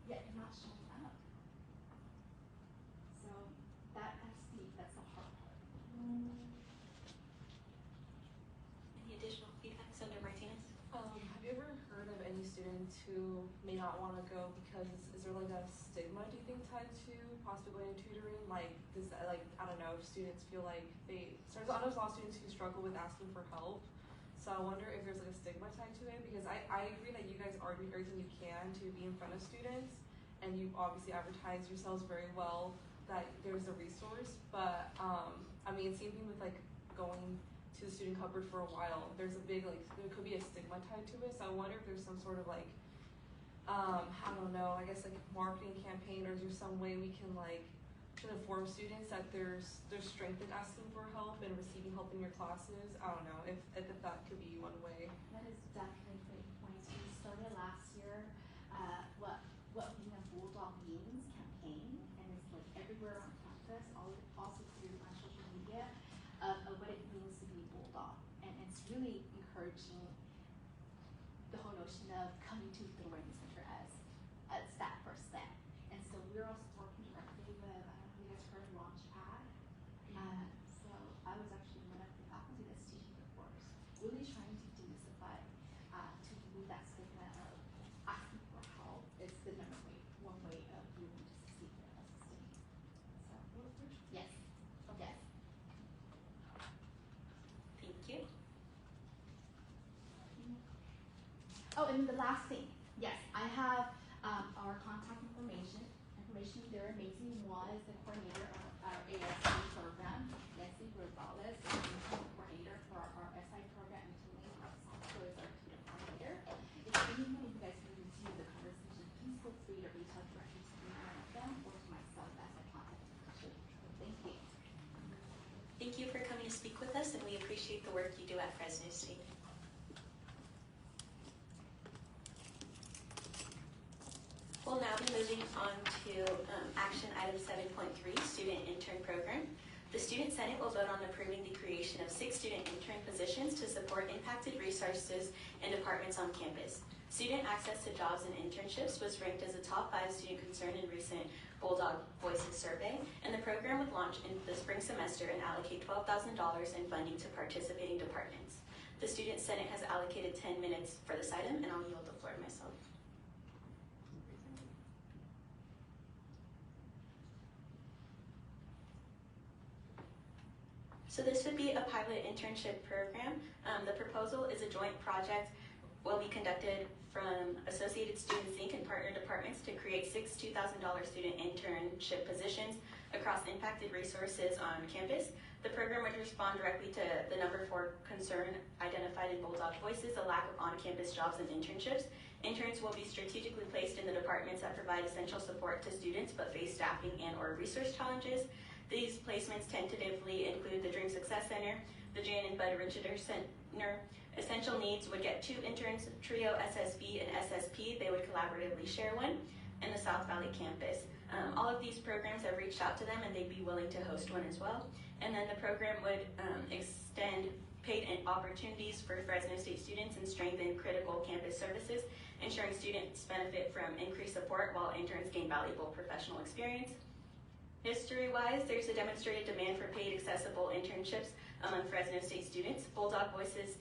yet they're not showing up. So that's the hard part. Any additional feedback? Senator Martinez? Have you ever heard of any students who may not want to go because is there like a stigma, do you think, tied to possibly going to tutoring? Like, does that, like, I don't know, if students feel like there's a lot of students who struggle with asking for help. So I wonder if there's like a stigma tied to it, because I agree that you guys are doing everything you can to be in front of students, and you obviously advertise yourselves very well that there's a resource, but I mean, same thing with like going to the student cupboard for a while. There's a big, like, there could be a stigma tied to it, so I wonder if there's some sort of like I don't know, I guess like marketing campaign, or is there some way we can like to inform students that there's strength in asking for help and receiving help in your classes? I don't know if that could be one way. That is definitely a great point. We started last year what being a Bulldog means campaign, and it's like everywhere on campus, also through on social media, of what it means to be Bulldog. And it's really encouraging the whole notion of coming to the Learning Center as that first step. And so we're also working directly with, I don't know if you guys heard of Launchpad. So I was actually one of the faculty that's teaching the course, really trying to demystify, to remove that stigma of asking for help. It's the one way of being able to seek assistance. So, yes, yes. Thank you. Oh, and the last thing, yes, I have our contact information. There, Macy was the coordinator of our ASI program. Leslie Rosales is the coordinator for our SI program, and Tulane also is our tutor coordinator. If anyone of you guys want to continue the conversation, please feel free to reach out directly to one of them or to myself as a contact information. Thank you. Thank you for coming to speak with us, and we appreciate the work you do at Fresno State. We'll now be moving on to action item 7.3, Student Intern Program. The Student Senate will vote on approving the creation of 6 student intern positions to support impacted resources and departments on campus. Student access to jobs and internships was ranked as a top 5 student concern in recent Bulldog Voices survey, and the program would launch in the spring semester and allocate $12,000 in funding to participating departments. The Student Senate has allocated 10 minutes for this item, and I'll yield the floor to myself. So this would be a pilot internship program. The proposal is a joint project will be conducted from Associated Students, Inc. and partner departments to create 6 $2,000 student internship positions across impacted resources on campus. The program would respond directly to the number 4 concern identified in Bulldog Voices, a lack of on-campus jobs and internships. Interns will be strategically placed in the departments that provide essential support to students but face staffing and or resource challenges. These placements tentatively include the Dream Success Center, the Jan and Bud Richarder Center. Essential Needs would get 2 interns, Trio SSB and SSP, they would collaboratively share one, and the South Valley campus. All of these programs have reached out to them and they'd be willing to host one as well. And then the program would extend paid opportunities for Fresno State students and strengthen critical campus services, ensuring students benefit from increased support while interns gain valuable professional experience. History-wise, there's a demonstrated demand for paid accessible internships among Fresno State students. Bulldog Voices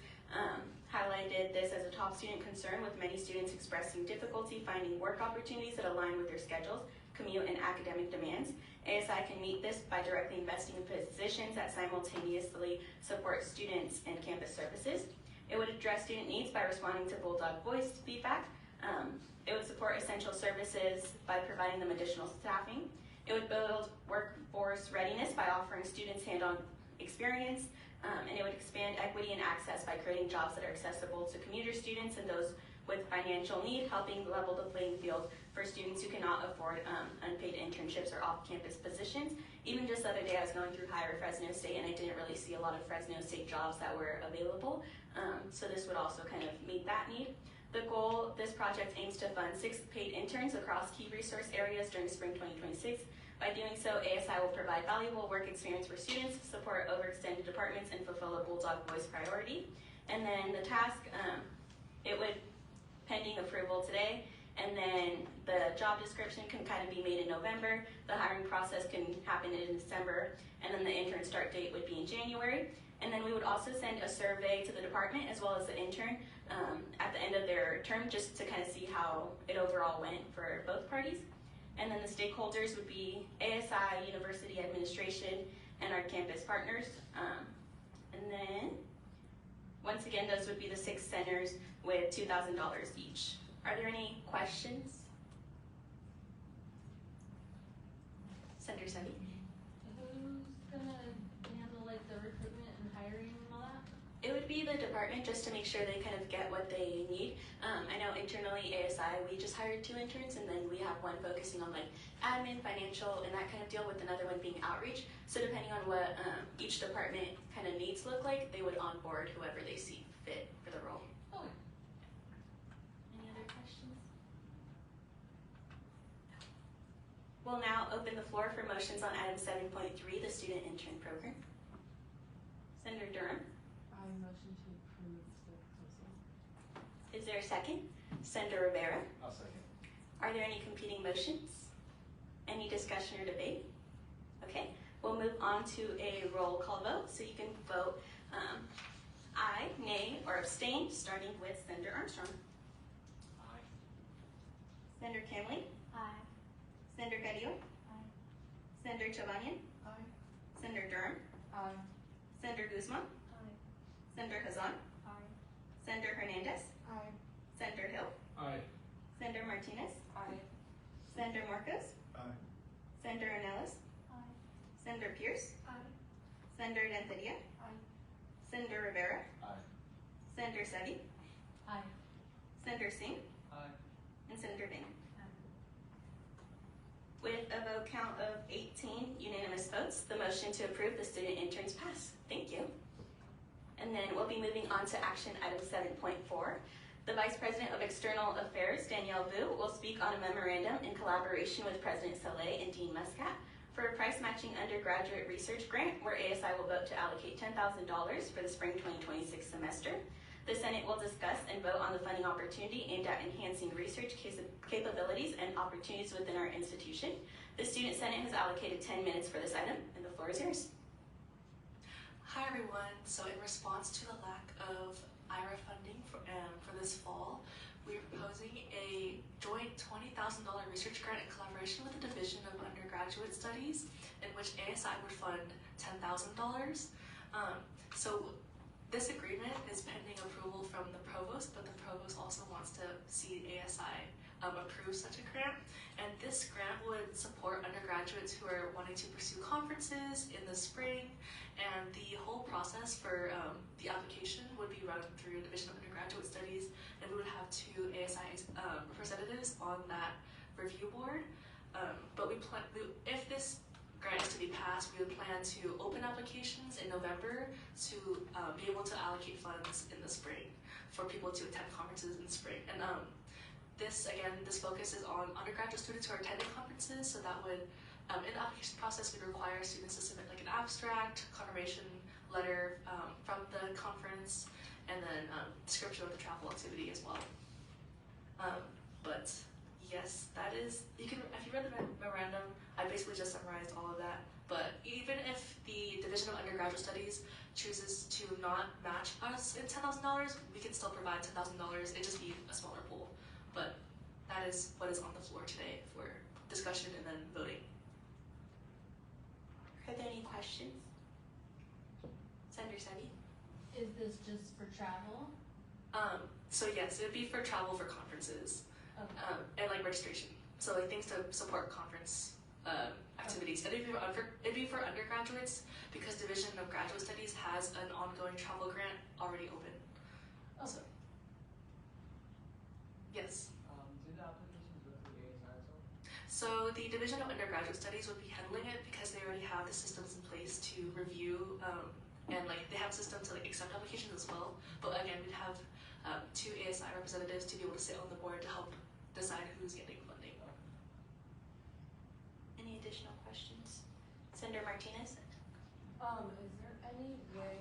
highlighted this as a top student concern, with many students expressing difficulty finding work opportunities that align with their schedules, commute, and academic demands. ASI can meet this by directly investing in positions that simultaneously support students and campus services. It would address student needs by responding to Bulldog Voice feedback. It would support essential services by providing them additional staffing. It would build workforce readiness by offering students hands-on experience, and it would expand equity and access by creating jobs that are accessible to commuter students and those with financial need, helping level the playing field for students who cannot afford unpaid internships or off-campus positions. Even just the other day, I was going through Hire Fresno State, and I didn't really see a lot of Fresno State jobs that were available, so this would also kind of meet that need. The goal, this project aims to fund 6 paid interns across key resource areas during spring 2026. By doing so, ASI will provide valuable work experience for students, support overextended departments, and fulfill a Bulldog Voice priority. And then the task, it would, pending approval today, and then the job description can kind of be made in November, the hiring process can happen in December, and then the intern start date would be in January. And then we would also send a survey to the department as well as the intern at the end of their term, just to kind of see how it overall went for both parties. And then the stakeholders would be ASI, University Administration, and our campus partners. And then, once again, those would be the 6 centers with $2,000 each. Are there any questions? Senator Sebi? Who's gonna handle like the recruitment and hiring and all that? It would be review the department just to make sure they kind of get what they need. I know internally ASI, we just hired 2 interns, and then we have one focusing on like admin, financial, and that kind of deal, with another one being outreach. So depending on what each department kind of needs look like, they would onboard whoever they see fit for the role. Okay. Any other questions? We'll now open the floor for motions on item 7.3, the student intern program. Senator Durham. I motion to approve the proposal. Is there a second? Senator Rivera. I'll second. Are there any competing motions? Any discussion or debate? Okay, we'll move on to a roll call vote. So you can vote aye, nay, or abstain, starting with Senator Armstrong. Aye. Senator Camley. Aye. Senator Carrillo. Aye. Senator Chavanian. Aye. Senator Durham. Aye. Senator Guzman. Aye. Senator Hazan. Aye. Senator Hernandez. Aye. Senator Hill. Aye. Senator Martinez. Aye. Senator Marcos. Aye. Senator Ornelas. Aye. Senator Pierce. Aye. Senator Renteria. Aye. Senator Rivera. Aye. Senator Sevi. Aye. Senator Singh. Aye. And Senator Bain. With a vote count of 18 unanimous votes, the motion to approve the student interns pass. Thank you. And then we'll be moving on to action item 7.4. The Vice President of External Affairs, Danielle Vu, will speak on a memorandum in collaboration with President Saleh and Dean Muscat for a price-matching undergraduate research grant where ASI will vote to allocate $10,000 for the spring 2026 semester. The Senate will discuss and vote on the funding opportunity aimed at enhancing research capabilities and opportunities within our institution. The Student Senate has allocated 10 minutes for this item, and the floor is yours. Hi everyone. So in response to the lack of IRA funding for this fall, we're proposing a joint $20,000 research grant in collaboration with the Division of Undergraduate Studies, in which ASI would fund $10,000. So this agreement is pending approval from the provost, but the provost also wants to see ASI approve such a grant. And this grant would support undergraduates who are wanting to pursue conferences in the spring, and the whole process for the application would be run through Division of Undergraduate Studies, and we would have 2 ASI representatives on that review board. But if this grant is to be passed, we would plan to open applications in November to be able to allocate funds in the spring for people to attend conferences in the spring. And this focus is on undergraduate students who are attending conferences, so that would, in the application process, we'd require students to submit like an abstract, confirmation letter from the conference, and then description of the travel activity as well. But yes, that is, if you read the memorandum, I basically just summarized all of that. But even if the Division of Undergraduate Studies chooses to not match us in $10,000, we can still provide $10,000. It'd just be a smaller pool. But that is what is on the floor today for discussion and then voting. Are there any questions? Senator Sevi? Is this just for travel? So yes, it would be for travel for conferences. Okay. And like registration. So like things to support conference activities. And it'd be for undergraduates because Division of Graduate Studies has an ongoing travel grant already open. Also. Yes. Do the applications go through ASI as well? So the Division of Undergraduate Studies would be handling it because they already have the systems in place to review and like they have systems to like accept applications as well. But again, we'd have 2 ASI representatives to be able to sit on the board to help decide who's getting funding. Any additional questions? Senator Martinez? Is there any way,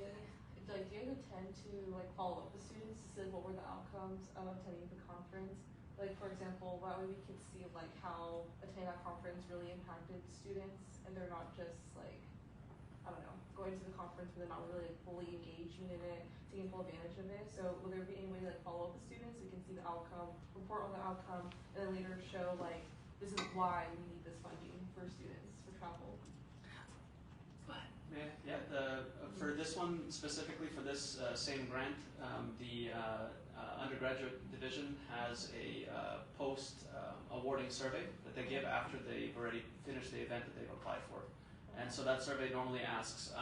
like, do you tend to like follow up with students to see what were the outcomes of attending the conference? Like, for example, that way we could see like how attending that conference really impacted students, and they're not just like, I don't know, going to the conference but they're not really like, fully engaging in it, taking full advantage of it. So will there be any way to like follow up with students so we can see the outcome, report on the outcome, and then later show like this is why we need this funding for students for travel? For this one specifically, for this same grant, the undergraduate division has a post-awarding survey that they give after they've already finished the event that they've applied for. And so that survey normally asks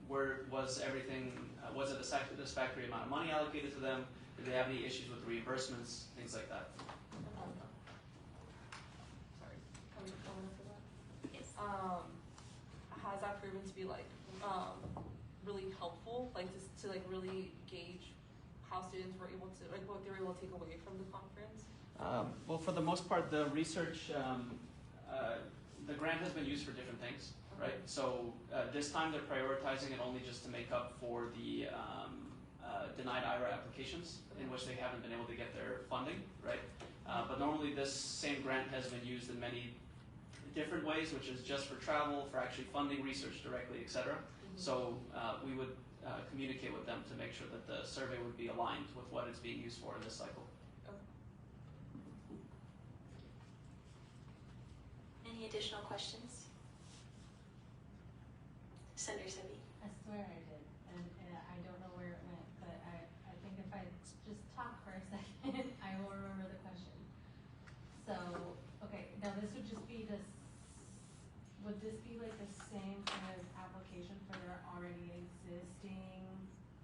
was everything, was it a satisfactory amount of money allocated to them? Did they have any issues with reimbursements, things like that? Sorry. Yes. Has that proven to be like really helpful, like just to like really gauge how students were able to, like what they were able to take away from the conference? Well, for the most part, the research, the grant has been used for different things, right? So this time they're prioritizing it only just to make up for the denied IRA applications in which they haven't been able to get their funding, right? But normally this same grant has been used in many different ways, which is just for travel, for actually funding research directly, etc. So we would communicate with them to make sure that the survey would be aligned with what it's being used for in this cycle. Any additional questions? Senator Sebi. I swear I did, and I don't know where it went, but I think if I just talk for a second, I will remember the question. So, okay, now this would just be this, would this be like the same kind of application for their already existing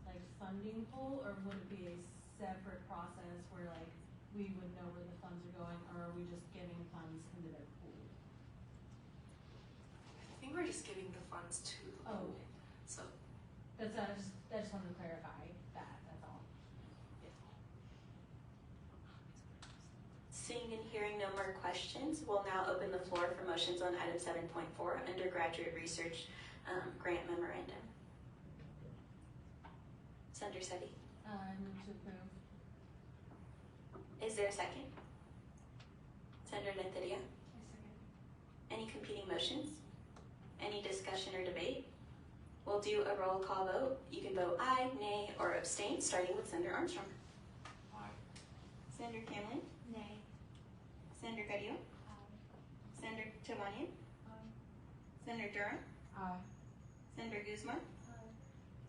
like funding pool, or would it be a separate process where like we would know where the funds are going, or are we just giving funds into their pool? I think we're just giving the funds to the Oh, pool. So I just wanted to clarify that, that's all. Seeing and hearing no more questions, we'll now open the floor for motions on item 7.4, undergraduate research grant memorandum. Senator Sebi. I move to approve. Is there a second? Senator Lenthidia. Any competing motions? Any discussion or debate? We'll do a roll call vote. You can vote aye, nay, or abstain, starting with Senator Armstrong. Aye. Senator Camlin. Nay. Senator Carrillo. Senator Tavanian. Senator Durham. Aye. Senator Guzman.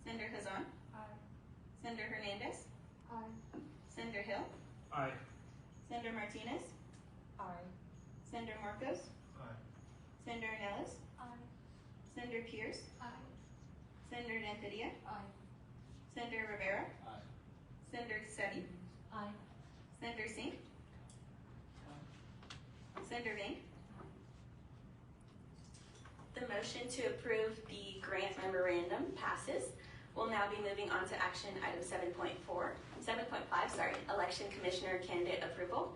Senator Hazan. Senator Hernandez. Senator Hill. Aye. Senator Martinez. Aye. Senator Marcos. Aye. Senator Ornelas. Senator Pierce. Senator Lenthidia. Senator Rivera. Aye. Senator Sebi. Aye. Senator Singh. Senator Vang. The motion to approve the grant memorandum passes. We'll now be moving on to action item 7.5, election commissioner candidate approval.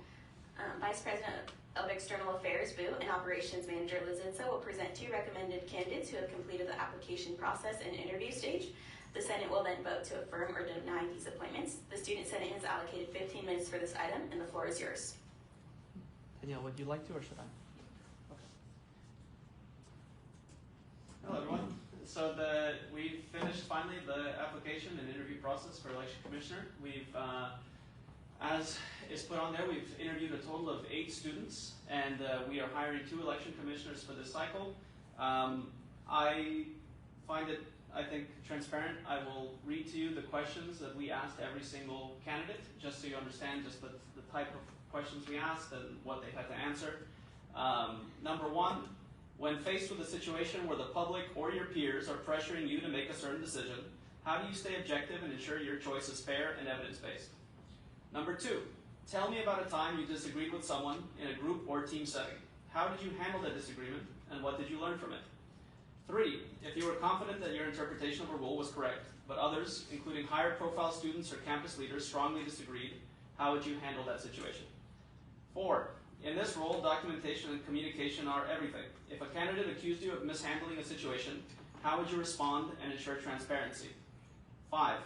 Vice President of External Affairs, Boo, and Operations Manager Liz Itza will present two recommended candidates who have completed the application process and interview stage. The Senate will then vote to affirm or deny these appointments. The Student Senate has allocated 15 minutes for this item, and the floor is yours. Danielle, would you like to or should I? Okay. Hello everyone. So we finished finally the application and interview process for election commissioner. We've, as is put on there, we've interviewed a total of 8 students, and we are hiring 2 election commissioners for this cycle. I find it, I think, transparent. I will read to you the questions that we asked every single candidate, just so you understand just the type of questions we asked and what they had to answer. Number 1, when faced with a situation where the public or your peers are pressuring you to make a certain decision, how do you stay objective and ensure your choice is fair and evidence-based? Number 2, tell me about a time you disagreed with someone in a group or team setting. How did you handle that disagreement and what did you learn from it? 3, if you were confident that your interpretation of a rule was correct, but others, including higher profile students or campus leaders, strongly disagreed, how would you handle that situation? 4, in this role, documentation and communication are everything. If a candidate accused you of mishandling a situation, how would you respond and ensure transparency? 5,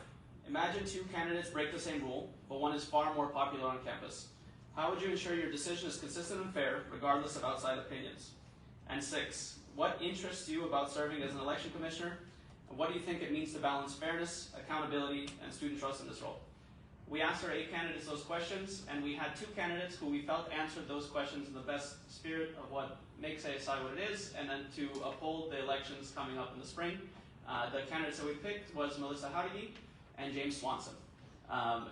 imagine 2 candidates break the same rule, but one is far more popular on campus. How would you ensure your decision is consistent and fair, regardless of outside opinions? And 6, what interests you about serving as an election commissioner? And what do you think it means to balance fairness, accountability, and student trust in this role? We asked our 8 candidates those questions, and we had 2 candidates who we felt answered those questions in the best spirit of what makes ASI what it is, and then to uphold the elections coming up in the spring. The candidates that we picked was Melissa Howdigi and James Swanson.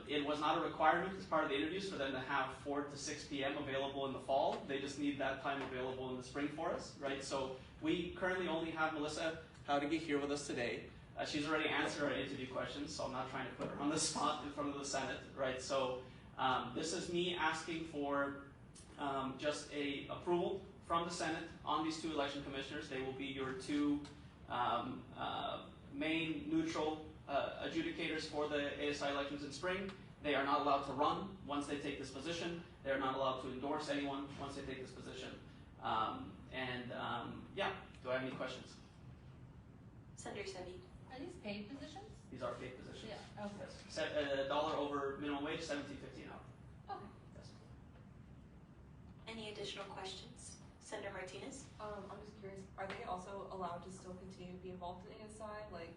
It was not a requirement as part of the interviews for them to have 4 to 6 p.m. available in the fall. They just need that time available in the spring for us, right? So we currently only have Melissa Howdigi here with us today. she's already answered our interview questions, so I'm not trying to put her on the spot in front of the Senate, right? So this is me asking for just a approval from the Senate on these 2 election commissioners. They will be your 2 main neutral adjudicators for the ASI elections in spring. They are not allowed to run once they take this position. They are not allowed to endorse anyone once they take this position. Yeah, do I have any questions? Senator Sevi. Are these paid positions? These are paid positions. Yeah, okay. Yes. $1 over minimum wage, $17.50 an hour. Okay. Yes. Any additional questions? Senator Martinez. I'm just curious, are they also allowed to still continue to be involved in ASI, like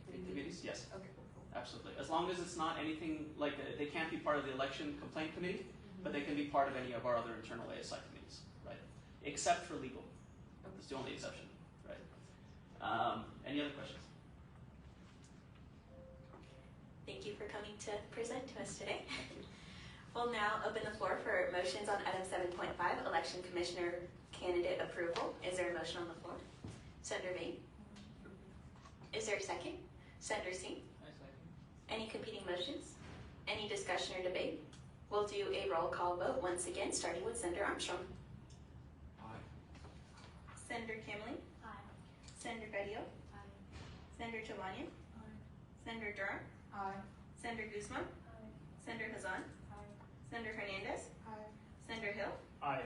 committee Committees, yes. Okay, cool. Absolutely. As long as it's not anything like they can't be part of the election complaint committee, but they can be part of any of our other internal ASI committees, right? Except for legal. That's the only exception, right? Any other questions? Thank you for coming to present to us today. We'll now open the floor for motions on item 7.5, election commissioner candidate approval. Is there a motion on the floor? Senator Vane. Is there a second? Senator Singh. I second. Any competing motions? Any discussion or debate? We'll do a roll call vote once again, starting with Senator Armstrong. Aye. Senator Kimley. Aye. Senator Guerrero. Aye. Senator Chavanya. Aye. Senator Durham. Aye. Senator Guzman. Aye. Senator Hazan. Aye. Senator Hernandez. Aye. Senator Hill. Aye.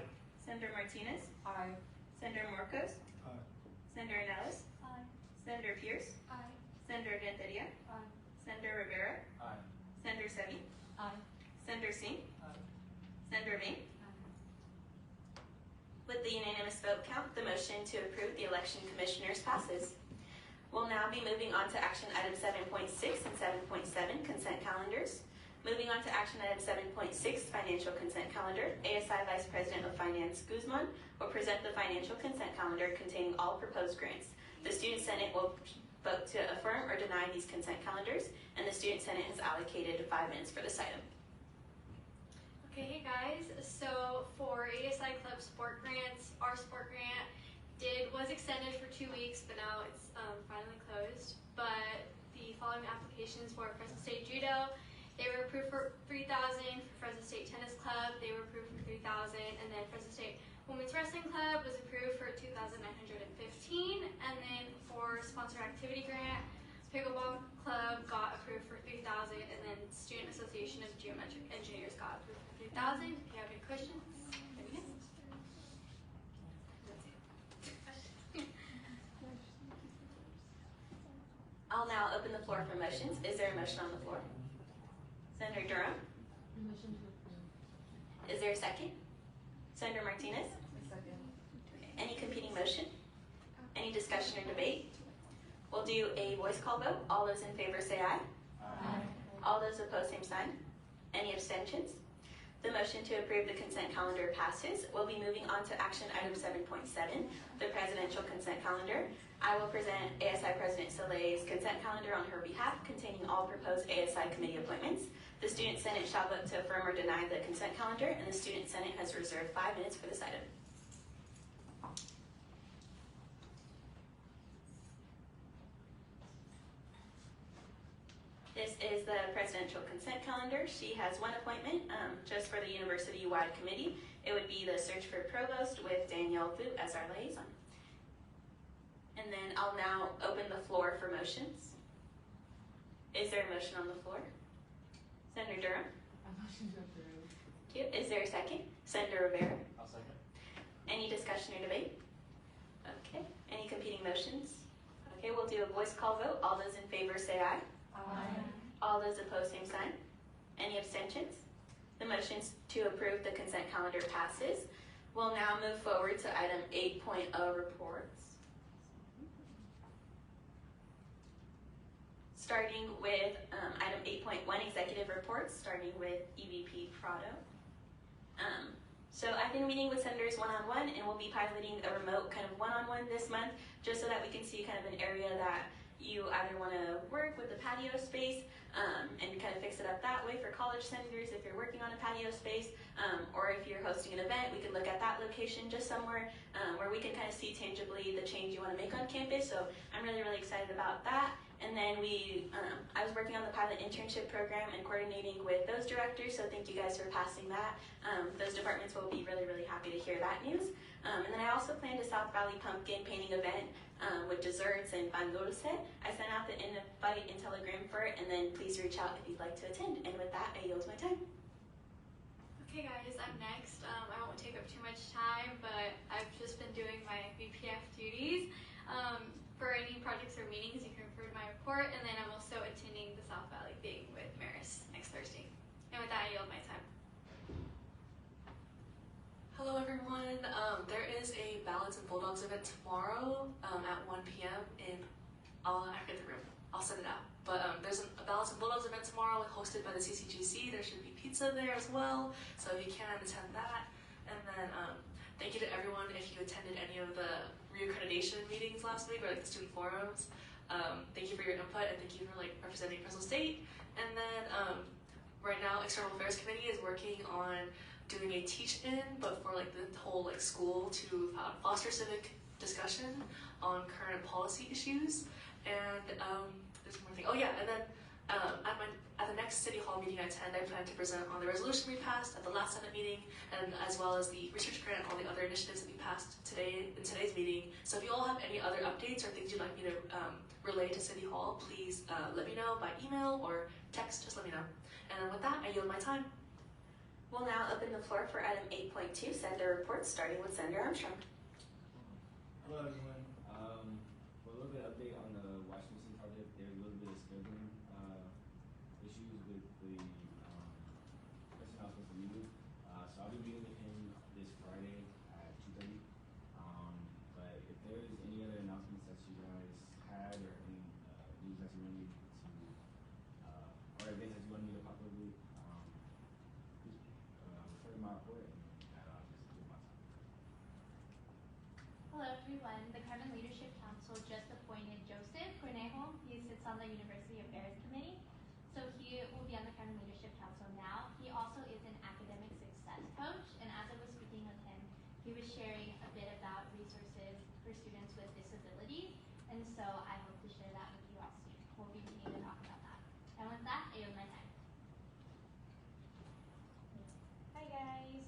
Senator Martinez. Aye. Senator Marcos. Aye. Senator Anellis. Aye. Senator Pierce. Aye. Senator Renteria. Aye. Senator Rivera. Aye. Senator Sevi. Aye. Senator Singh. Aye. Senator Vane. With the unanimous vote count, the motion to approve the election commissioners passes. We'll now be moving on to action item 7.6 and 7.7, consent calendars. Moving on to action item 7.6, financial consent calendar. ASI Vice President of Finance Guzman will present the financial consent calendar containing all proposed grants. The Student Senate will vote to affirm or deny these consent calendars, and the Student Senate has allocated 5 minutes for this item. Okay, hey guys, so for ASI Club Sport Grants, our sport grant was extended for 2 weeks, but now it's finally closed. But the following applications for Fresno State Judo, they were approved for $3,000. For Fresno State Tennis Club, they were approved for $3,000, and then Fresno State Women's Wrestling Club was approved for $2,915, and then for Sponsored Activity Grant, Pickleball Club got approved for $3,000, and then Student Association of Geometric Engineers got approved for $3,000. If you have any questions, let me know. I'll now open the floor for motions. Is there a motion on the floor? Senator Durham? Motion to approve. Is there a second? Senator Martinez? Second. Any competing motion? Any discussion or debate? We'll do a voice call vote. All those in favor say aye. Aye. All those opposed, same sign. Any abstentions? The motion to approve the consent calendar passes. We'll be moving on to action item 7.7, the presidential consent calendar. I will present ASI President Solei's consent calendar on her behalf, containing all proposed ASI committee appointments. The Student Senate shall vote to affirm or deny the consent calendar, and the Student Senate has reserved 5 minutes for this item. This is the presidential consent calendar. She has one appointment just for the university-wide committee. It would be the search for provost with Danielle Vu as our liaison. And then I'll now open the floor for motions. Is there a motion on the floor? Senator Durham? A motion to approve. Thank you. Is there a second? Senator Rivera? I'll second. Any discussion or debate? Okay. Any competing motions? Okay, we'll do a voice call vote. All those in favor say aye. Aye. All those opposed, same sign. Any abstentions? The motion to approve the consent calendar passes. We'll now move forward to item 8.0 reports. Starting with item 8.1 executive reports, starting with EVP Prado. So I've been meeting with senators one-on-one, and we'll be piloting a remote kind of one-on-one this month, just so that we can see kind of an area that you either want to work with the patio space and kind of fix it up that way for college senators if you're working on a patio space, or if you're hosting an event, we can look at that location just somewhere where we can kind of see tangibly the change you want to make on campus. So I'm really, really excited about that. And then I was working on the pilot internship program and coordinating with those directors, so thank you guys for passing that. Those departments will be really, really happy to hear that news. And then I also planned a South Valley pumpkin painting event with desserts and pan dulce. I sent out the invite and telegram for it, and then please reach out if you'd like to attend. And with that, I yield my time. Okay guys, I'm next. I won't take up too much time, but I've just been doing my VPF duties. For any projects or meetings, you can refer to my report, and then I'm also attending the South Valley thing with Maris next Thursday. And with that, I yield my time. Hello everyone. There is a Ballads and Bulldogs event tomorrow at 1 p.m. I forget the room. I'll send it out. But there's a Ballads and Bulldogs event tomorrow hosted by the CCGC. There should be pizza there as well. So if you can, attend that. And then thank you to everyone if you attended any of the reaccreditation meetings last week or like the student forums. Thank you for your input and thank you for representing Fresno State. And then right now, External Affairs Committee is working on doing a teach-in, but for the whole school to foster civic discussion on current policy issues. And there's one more thing. Oh yeah, and then at the next City Hall meeting I attend, I plan to present on the resolution we passed at the last Senate meeting, and as well as the research grant, all the other initiatives that we passed today in today's meeting. So if you all have any other updates or things you'd like me to relay to City Hall, please let me know by email or text, just let me know. And then with that, I yield my time. We'll now open the floor for item 8.2, Senator reports, starting with Senator Armstrong. Hello everyone. For a little bit of update on the Washington project, there's a little bit of scheduling issues with the person I was supposed to meet with. So I'll be meeting with him this Friday at 2:30. But if there's any other announcements that you guys had or any news that you want me to, or events that you want me to possibly refer to my report, and just do my time. Hello everyone. The Carmen Leadership Council just appointed Joseph Cornejo. He sits on the University Affairs Committee. So he will be on the Carmen Leadership Council now. He also is an academic success coach, and as I was speaking with him, he was sharing a bit about resources for students with disabilities, and so I hope to share that with you all soon. We'll be meeting to talk about that. And with that, I yield my time. Hi guys.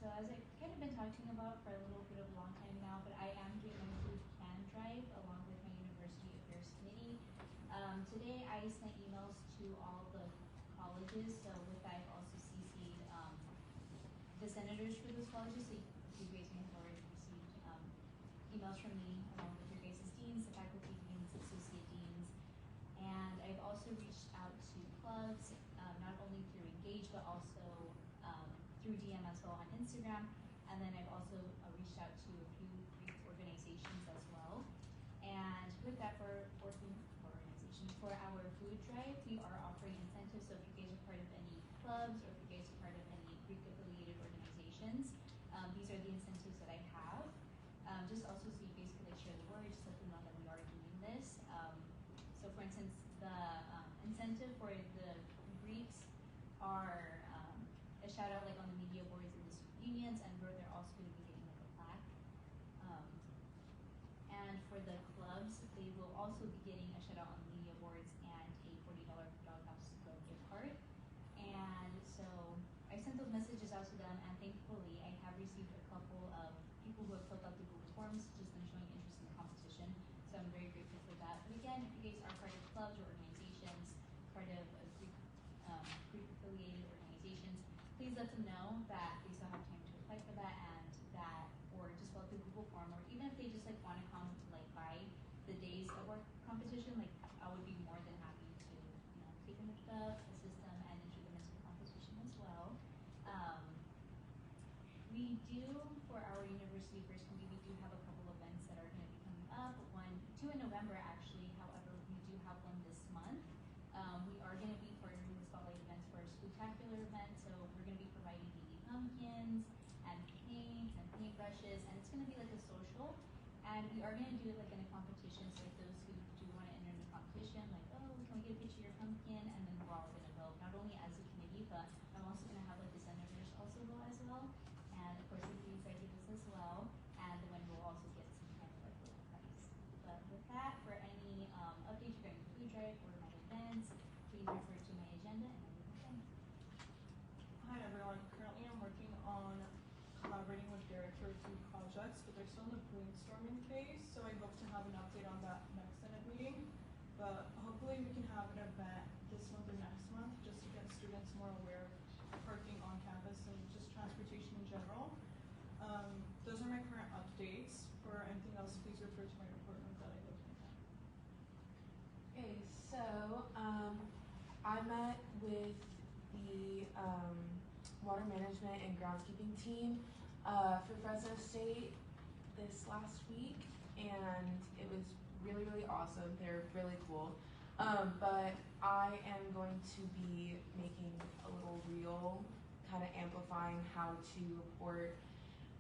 So as I've kind of been talking about for a little bit of a long time now, but I am doing my food can drive along with my University Affairs Committee. Today I sent emails to all the colleges, so with that I've also CC'd the senators for those colleges, so you guys may have already received emails from me along with your guys' deans, the faculty deans, associate deans, and I've also reached out to clubs, not only through Engage, but also through DM as well on Instagram, and then I've also reached out to a few Greek organizations as well. And with that, we're working for organizations. For our food drive, we are offering incentives, so if you guys are part of any clubs or if you guys are part of any Greek affiliated organizations, these are the incentives that I have. Just also so you guys could share the word, just let them know that we are doing this. So for instance, the incentive for the Greeks are a shout out on the media boards and the student unions, and where they're also going to be getting a plaque. And for the clubs, they will also be getting a shout out on the media boards and a $40 Doghouse Club gift card. And so I sent those messages out to them, and thankfully I have received a couple of people who have filled out the Google Forms, just been showing interest in the competition. So I'm very grateful for that. But again, if you guys are part of clubs or organizations, part of Greek affiliated organizations, please let them know that they still have time to apply for that, and that, or just fill out the Google form, or even if they just want to come by the days of our competition, I would be more than happy to take them with the system and enter them into the competition as well. We do, for our University Affairs Committee, we do have a couple events that are going to be coming up. Two in November actually, however, we do have one this month. We are going to be partnering with Spotlight Events for a spectacular event, so we're going to be providing baby pumpkins and paints and paintbrushes, and it's going to be like a social, and we are going to do it in a competition, so those who do want to enter the competition, can we get a picture of your pumpkin, and then we're all going to vote, not only as a committee, but I'm also going to have the senators also vote as well, and of course the executives as well, and the winner will also get some kind of little prize. projects, but they're still in the brainstorming phase, so I hope to have an update on that next Senate meeting. But hopefully we can have an event this month or next month just to get students more aware of parking on campus and just transportation in general. Those are my current updates. For anything else, please refer to my report notes that I looked at. Okay, so I met with the water management and groundskeeping team for Fresno State this last week, and it was really, really awesome. They're really cool. But I am going to be making a little reel kind of amplifying how to report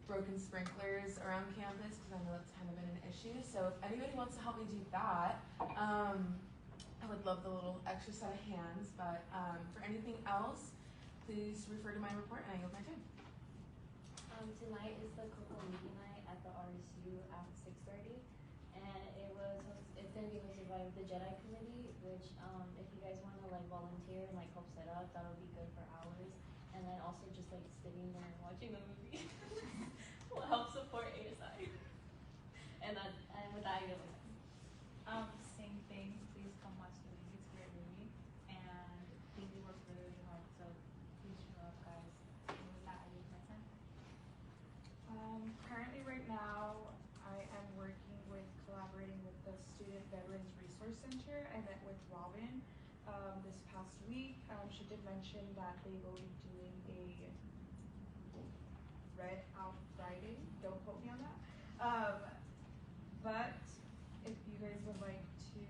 broken sprinklers around campus, because I know that's kind of been an issue. So if anybody wants to help me do that, I would love the little extra set of hands. But for anything else, please refer to my report, and I yield my time. Tonight is the Coco Movie Night at the RSU at 6:30, and it's gonna be hosted by the Jedi Committee, which if you guys want to like volunteer and like help set up, that would be good for hours. And then also just like sitting there and watching the movie will help support ASI. And with that, I yield my time. Same thing. Please come watch the movie. It's a great movie, and we work really, really hard. So please show up, guys. And with that, I yield my time. Currently, right now, I am collaborating with the Student Veterans Resource Center. I met with Robin this past week. She did mention that they will be doing a Red Out Friday. Don't quote me on that. But if you guys would like to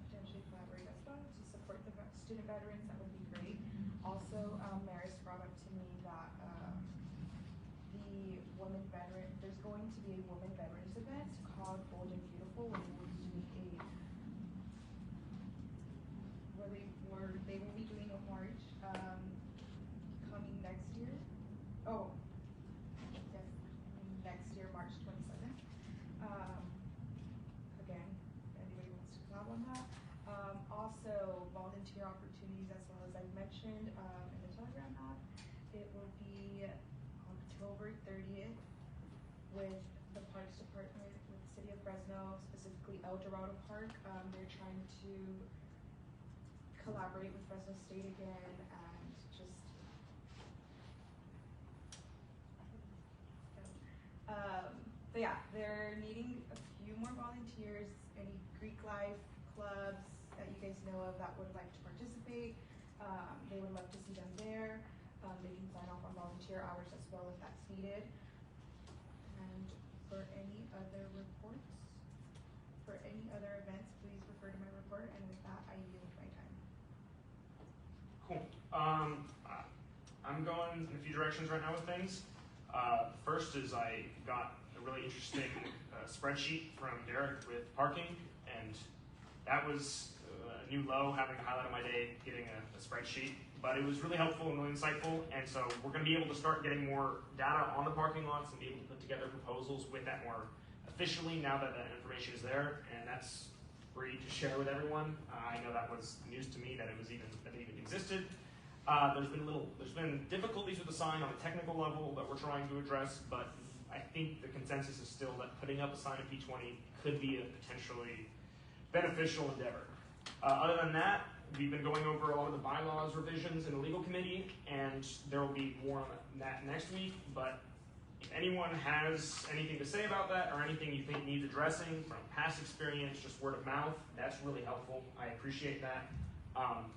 potentially collaborate as well to support the student veterans, that would be great. Also, Maris brought up to me that there's going to be a women veterans event called Bold and Beautiful, where they will be doing a march coming next year. Oh, yes, next year, March 27th. Again, if anybody wants to collab on that. Also, volunteer opportunities, as well as I mentioned in the Telegram app. It will be October 30th with the Parks Department, with the City of Fresno, specifically El Dorado Park. They're trying to collaborate with Fresno State again and just but yeah, they're needing a few more volunteers. Any Greek life clubs that you guys know of that would like to participate, they would love to see them there. They can sign off on volunteer hours as well if that's needed. And for any other reports, for any other events, please refer to my report. And with that, I yield my time. Cool. I'm going in a few directions right now with things. First is I got a really interesting spreadsheet from Derek with parking, and that was a new low, having the highlight of my day getting a spreadsheet. But it was really helpful and really insightful, and so we're going to be able to start getting more data on the parking lots and be able to put together proposals with that more officially now that that information is there, and that's free to share with everyone. I know that was news to me that it even existed. There's been difficulties with the sign on a technical level that we're trying to address, but I think the consensus is still that putting up a sign at P20 could be a potentially beneficial endeavor. Other than that, we've been going over a lot of the bylaws revisions in the legal committee, and there will be more on that next week. But if anyone has anything to say about that or anything you think needs addressing from past experience, just word of mouth, that's really helpful. I appreciate that.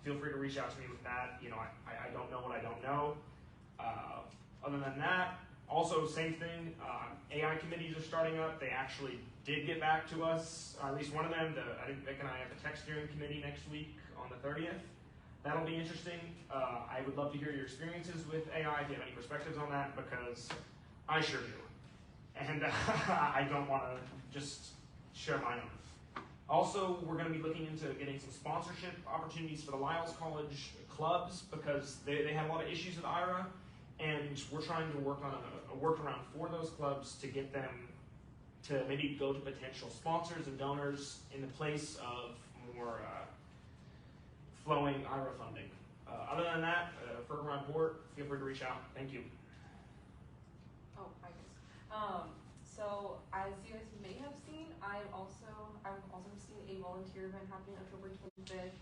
Feel free to reach out to me with that. You know, I don't know what I don't know. Other than that, also same thing, AI committees are starting up. They actually did get back to us, or at least one of them. I think Vic and I have a tech steering committee next week on the 30th. That'll be interesting. I would love to hear your experiences with AI, if you have any perspectives on that, because I sure do. And I don't want to just share my own. Also, we're going to be looking into getting some sponsorship opportunities for the Lyles College clubs, because they have a lot of issues with IRA, and we're trying to work on a workaround for those clubs to get them to maybe go to potential sponsors and donors in the place of more flowing IRA funding. Other than that, for my report, feel free to reach out. Thank you. Oh, I guess. So as you guys may have seen, I've also seen a volunteer event happening October 25th.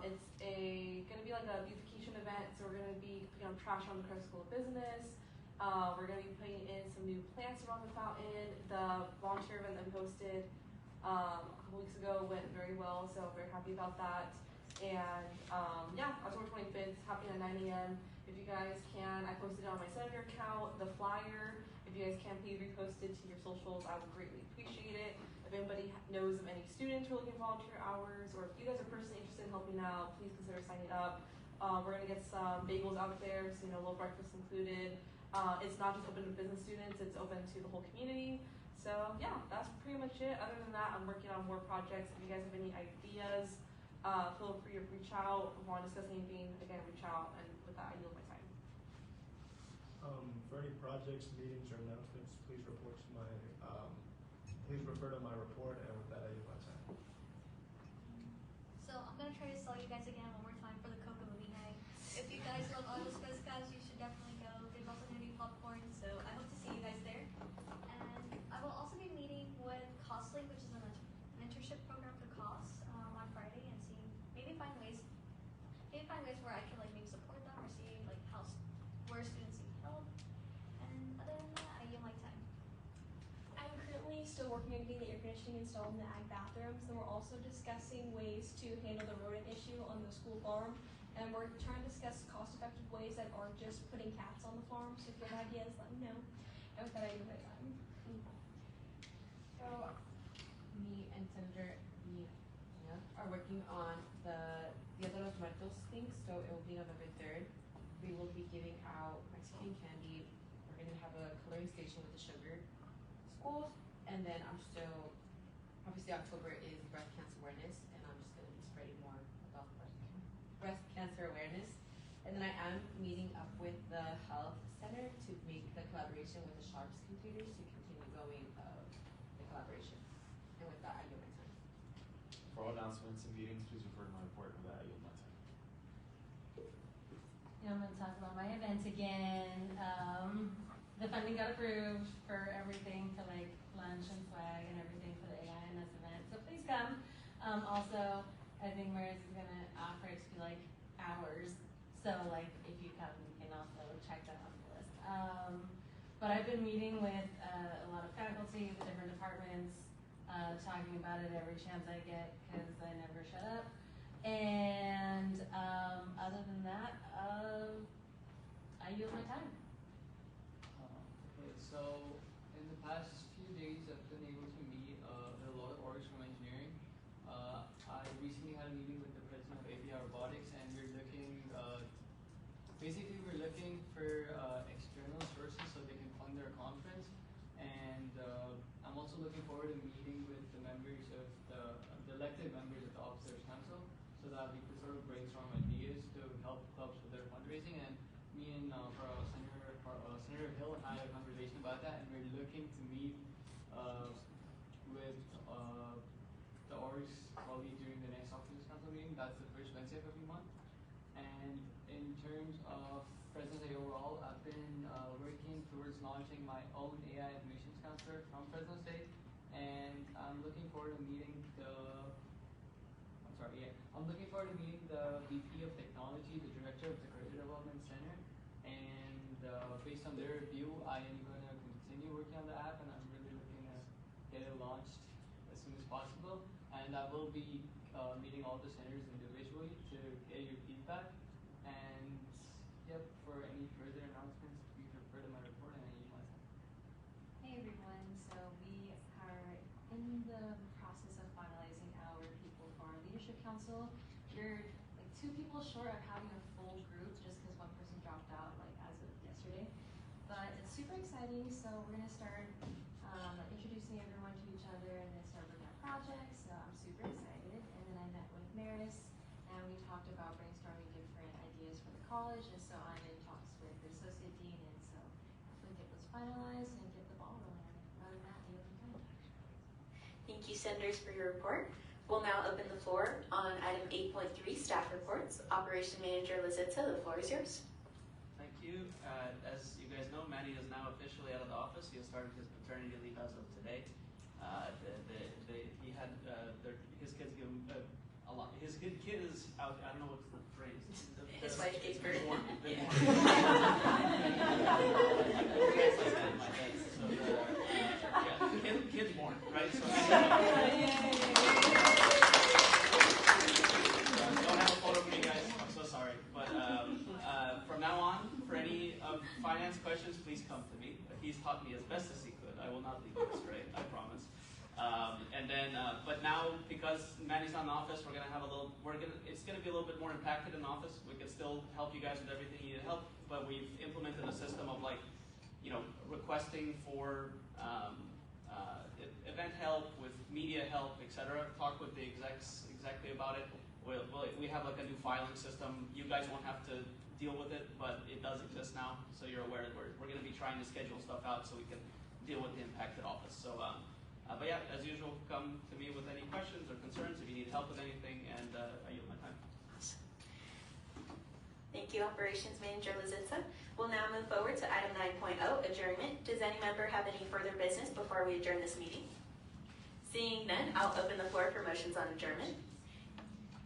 It's gonna be like a beautification event, so we're gonna be putting on trash on the Credit School of Business. We're gonna be putting in some new plants around the fountain. The volunteer event that we hosted a couple weeks ago went very well, so very happy about that. And yeah, October 25th, it's happening at 9 a.m. If you guys can, I posted it on my Senator account, the flyer. If you guys can, please repost it to your socials. I would greatly appreciate it. If anybody knows of any students who are looking for volunteer hours, or if you guys are personally interested in helping out, please consider signing up. We're gonna get some bagels out there, so a little breakfast included. It's not just open to business students, it's open to the whole community. So yeah, that's pretty much it. Other than that, I'm working on more projects. If you guys have any ideas, feel free to reach out. If you want to discuss anything, again, reach out. And with that, I yield my time. For any projects, meetings, or announcements, please report to my, please refer to my report, and with that, I yield my time. So I'm gonna try to sell you guys again one more time for the Coca movie night. If you guys love August Frescas, you should definitely go. There's also gonna be popcorn, so I hope to see you guys there. And I will also be meeting with Costly, which is a mentorship program for COS, on Friday, and seeing find ways where I can like maybe support them or see like where students need help. And other than that, I yield my time. I'm currently still working on getting the air conditioning installed in the ag bathrooms, and we're also discussing ways to handle the rodent issue on the school farm. And we're trying to discuss cost-effective ways that aren't just putting cats on the farm. So if you have ideas, let me know. And with that, I yield my time. So, me and Senator Mia are working on the Dia de los Muertos thing, so it will be November 3rd. We will be giving out Mexican candy. We're going to have a coloring station with the sugar schools, and then obviously October is breast cancer awareness, and I'm just going to be spreading more about breast cancer awareness. And then I am meeting up with the health center to make the collaboration with the Sharps computers to continue going the collaboration. And with that, I yield my time. For all announcements and meetings, please refer to my report. With that, I yield my time. I'm going to talk about my event again. The funding got approved for everything for like lunch and swag and everything for the AINS event. So please come. Also, I think Maris is going to offer it to be like hours. So like if you come, you can also check that off the list. But I've been meeting with a lot of faculty, the different departments, talking about it every chance I get because I never shut up. And other than that, I yield my time. Okay, so in the past few days, I've been able to meet with a lot of orgs from engineering. I recently had a meeting with the president of API Robotics, and we're looking, we're looking for external sources so they can fund their conference. And I'm also looking forward to meeting with the members of the elected members of the Officers Council, so that we could sort of brainstorm ideas to help clubs with their fundraising. And me and Senator Hill and I had a conversation about that, and we're looking to meet with the orgs probably during the next Officers Council meeting. That's the first Wednesday of every month. And in terms of Fresno State overall, I've been working towards launching my own AI admissions counselor from Fresno State, and I'm looking forward to meeting the VP of Technology, the Director of the Career Development Center, and based on their review, I am going to continue working on the app, and I'm really looking to get it launched as soon as possible. And I will be meeting all the centers individually to get your feedback. And yep, for any further announcements, please refer to my report, and I use my time. Hey everyone, so we are in the process of finalizing our people for our leadership council. We're like 2 people short of having a full group just because one person dropped out like as of yesterday. But it's super exciting, so we're gonna start introducing everyone to each other and then start working on projects. So I'm super excited. And then I met with Maris and we talked about brainstorming different ideas for the college, and so I'm in talks with the associate dean, and so hopefully get those finalized and get the ball rolling. Other than that, I yield my time. Thank you, Senators, for your report. We'll now open the floor on item 8.3, staff reports. Operation Manager Lazetta, the floor is yours. Thank you. As you guys know, Manny is now officially out of the office. He has started his paternity leave as of today. He had his kids give him a lot. His kid is out. I don't know what's the phrase. His wife gave birth. Kid's born, right? So, don't have a photo for you guys. I'm so sorry. But from now on, for any finance questions, please come to me. He's taught me as best as he could. I will not lead you astray. I promise. But now, because Manny's not in the office, we're gonna have it's gonna be a little bit more impacted in the office. We can still help you guys with everything you need help, but we've implemented a system of requesting for event help, with media help, etc. Talk with the execs exactly about it. We have like a new filing system. You guys won't have to deal with it, but it does exist now, so you're aware that we're gonna be trying to schedule stuff out so we can deal with the impacted office. So. But yeah, as usual, come to me with any questions or concerns if you need help with anything, and I yield my time. Thank you, Operations Manager Lazitza. We'll now move forward to item 9.0, adjournment. Does any member have any further business before we adjourn this meeting? Seeing none, I'll open the floor for motions on adjournment.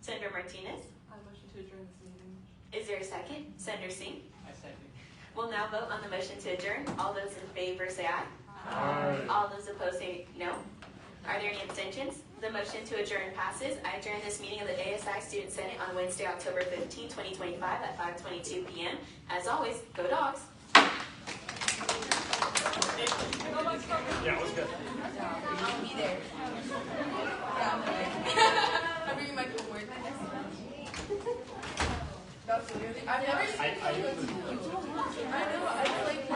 Senator Martinez? I motion to adjourn this meeting. Is there a second? Senator Singh? I second. We'll now vote on the motion to adjourn. All those in favor say aye. Aye. All those opposed say no. Are there any abstentions? The motion to adjourn passes. I adjourn this meeting of the ASI Student Senate on Wednesday, October 15, 2025 at 5:22 p.m. As always, go Dogs! Yeah, it was good. I'll be there. I'm bringing my homework. That's literally. I've never seen I know. I like. I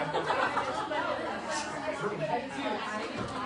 do.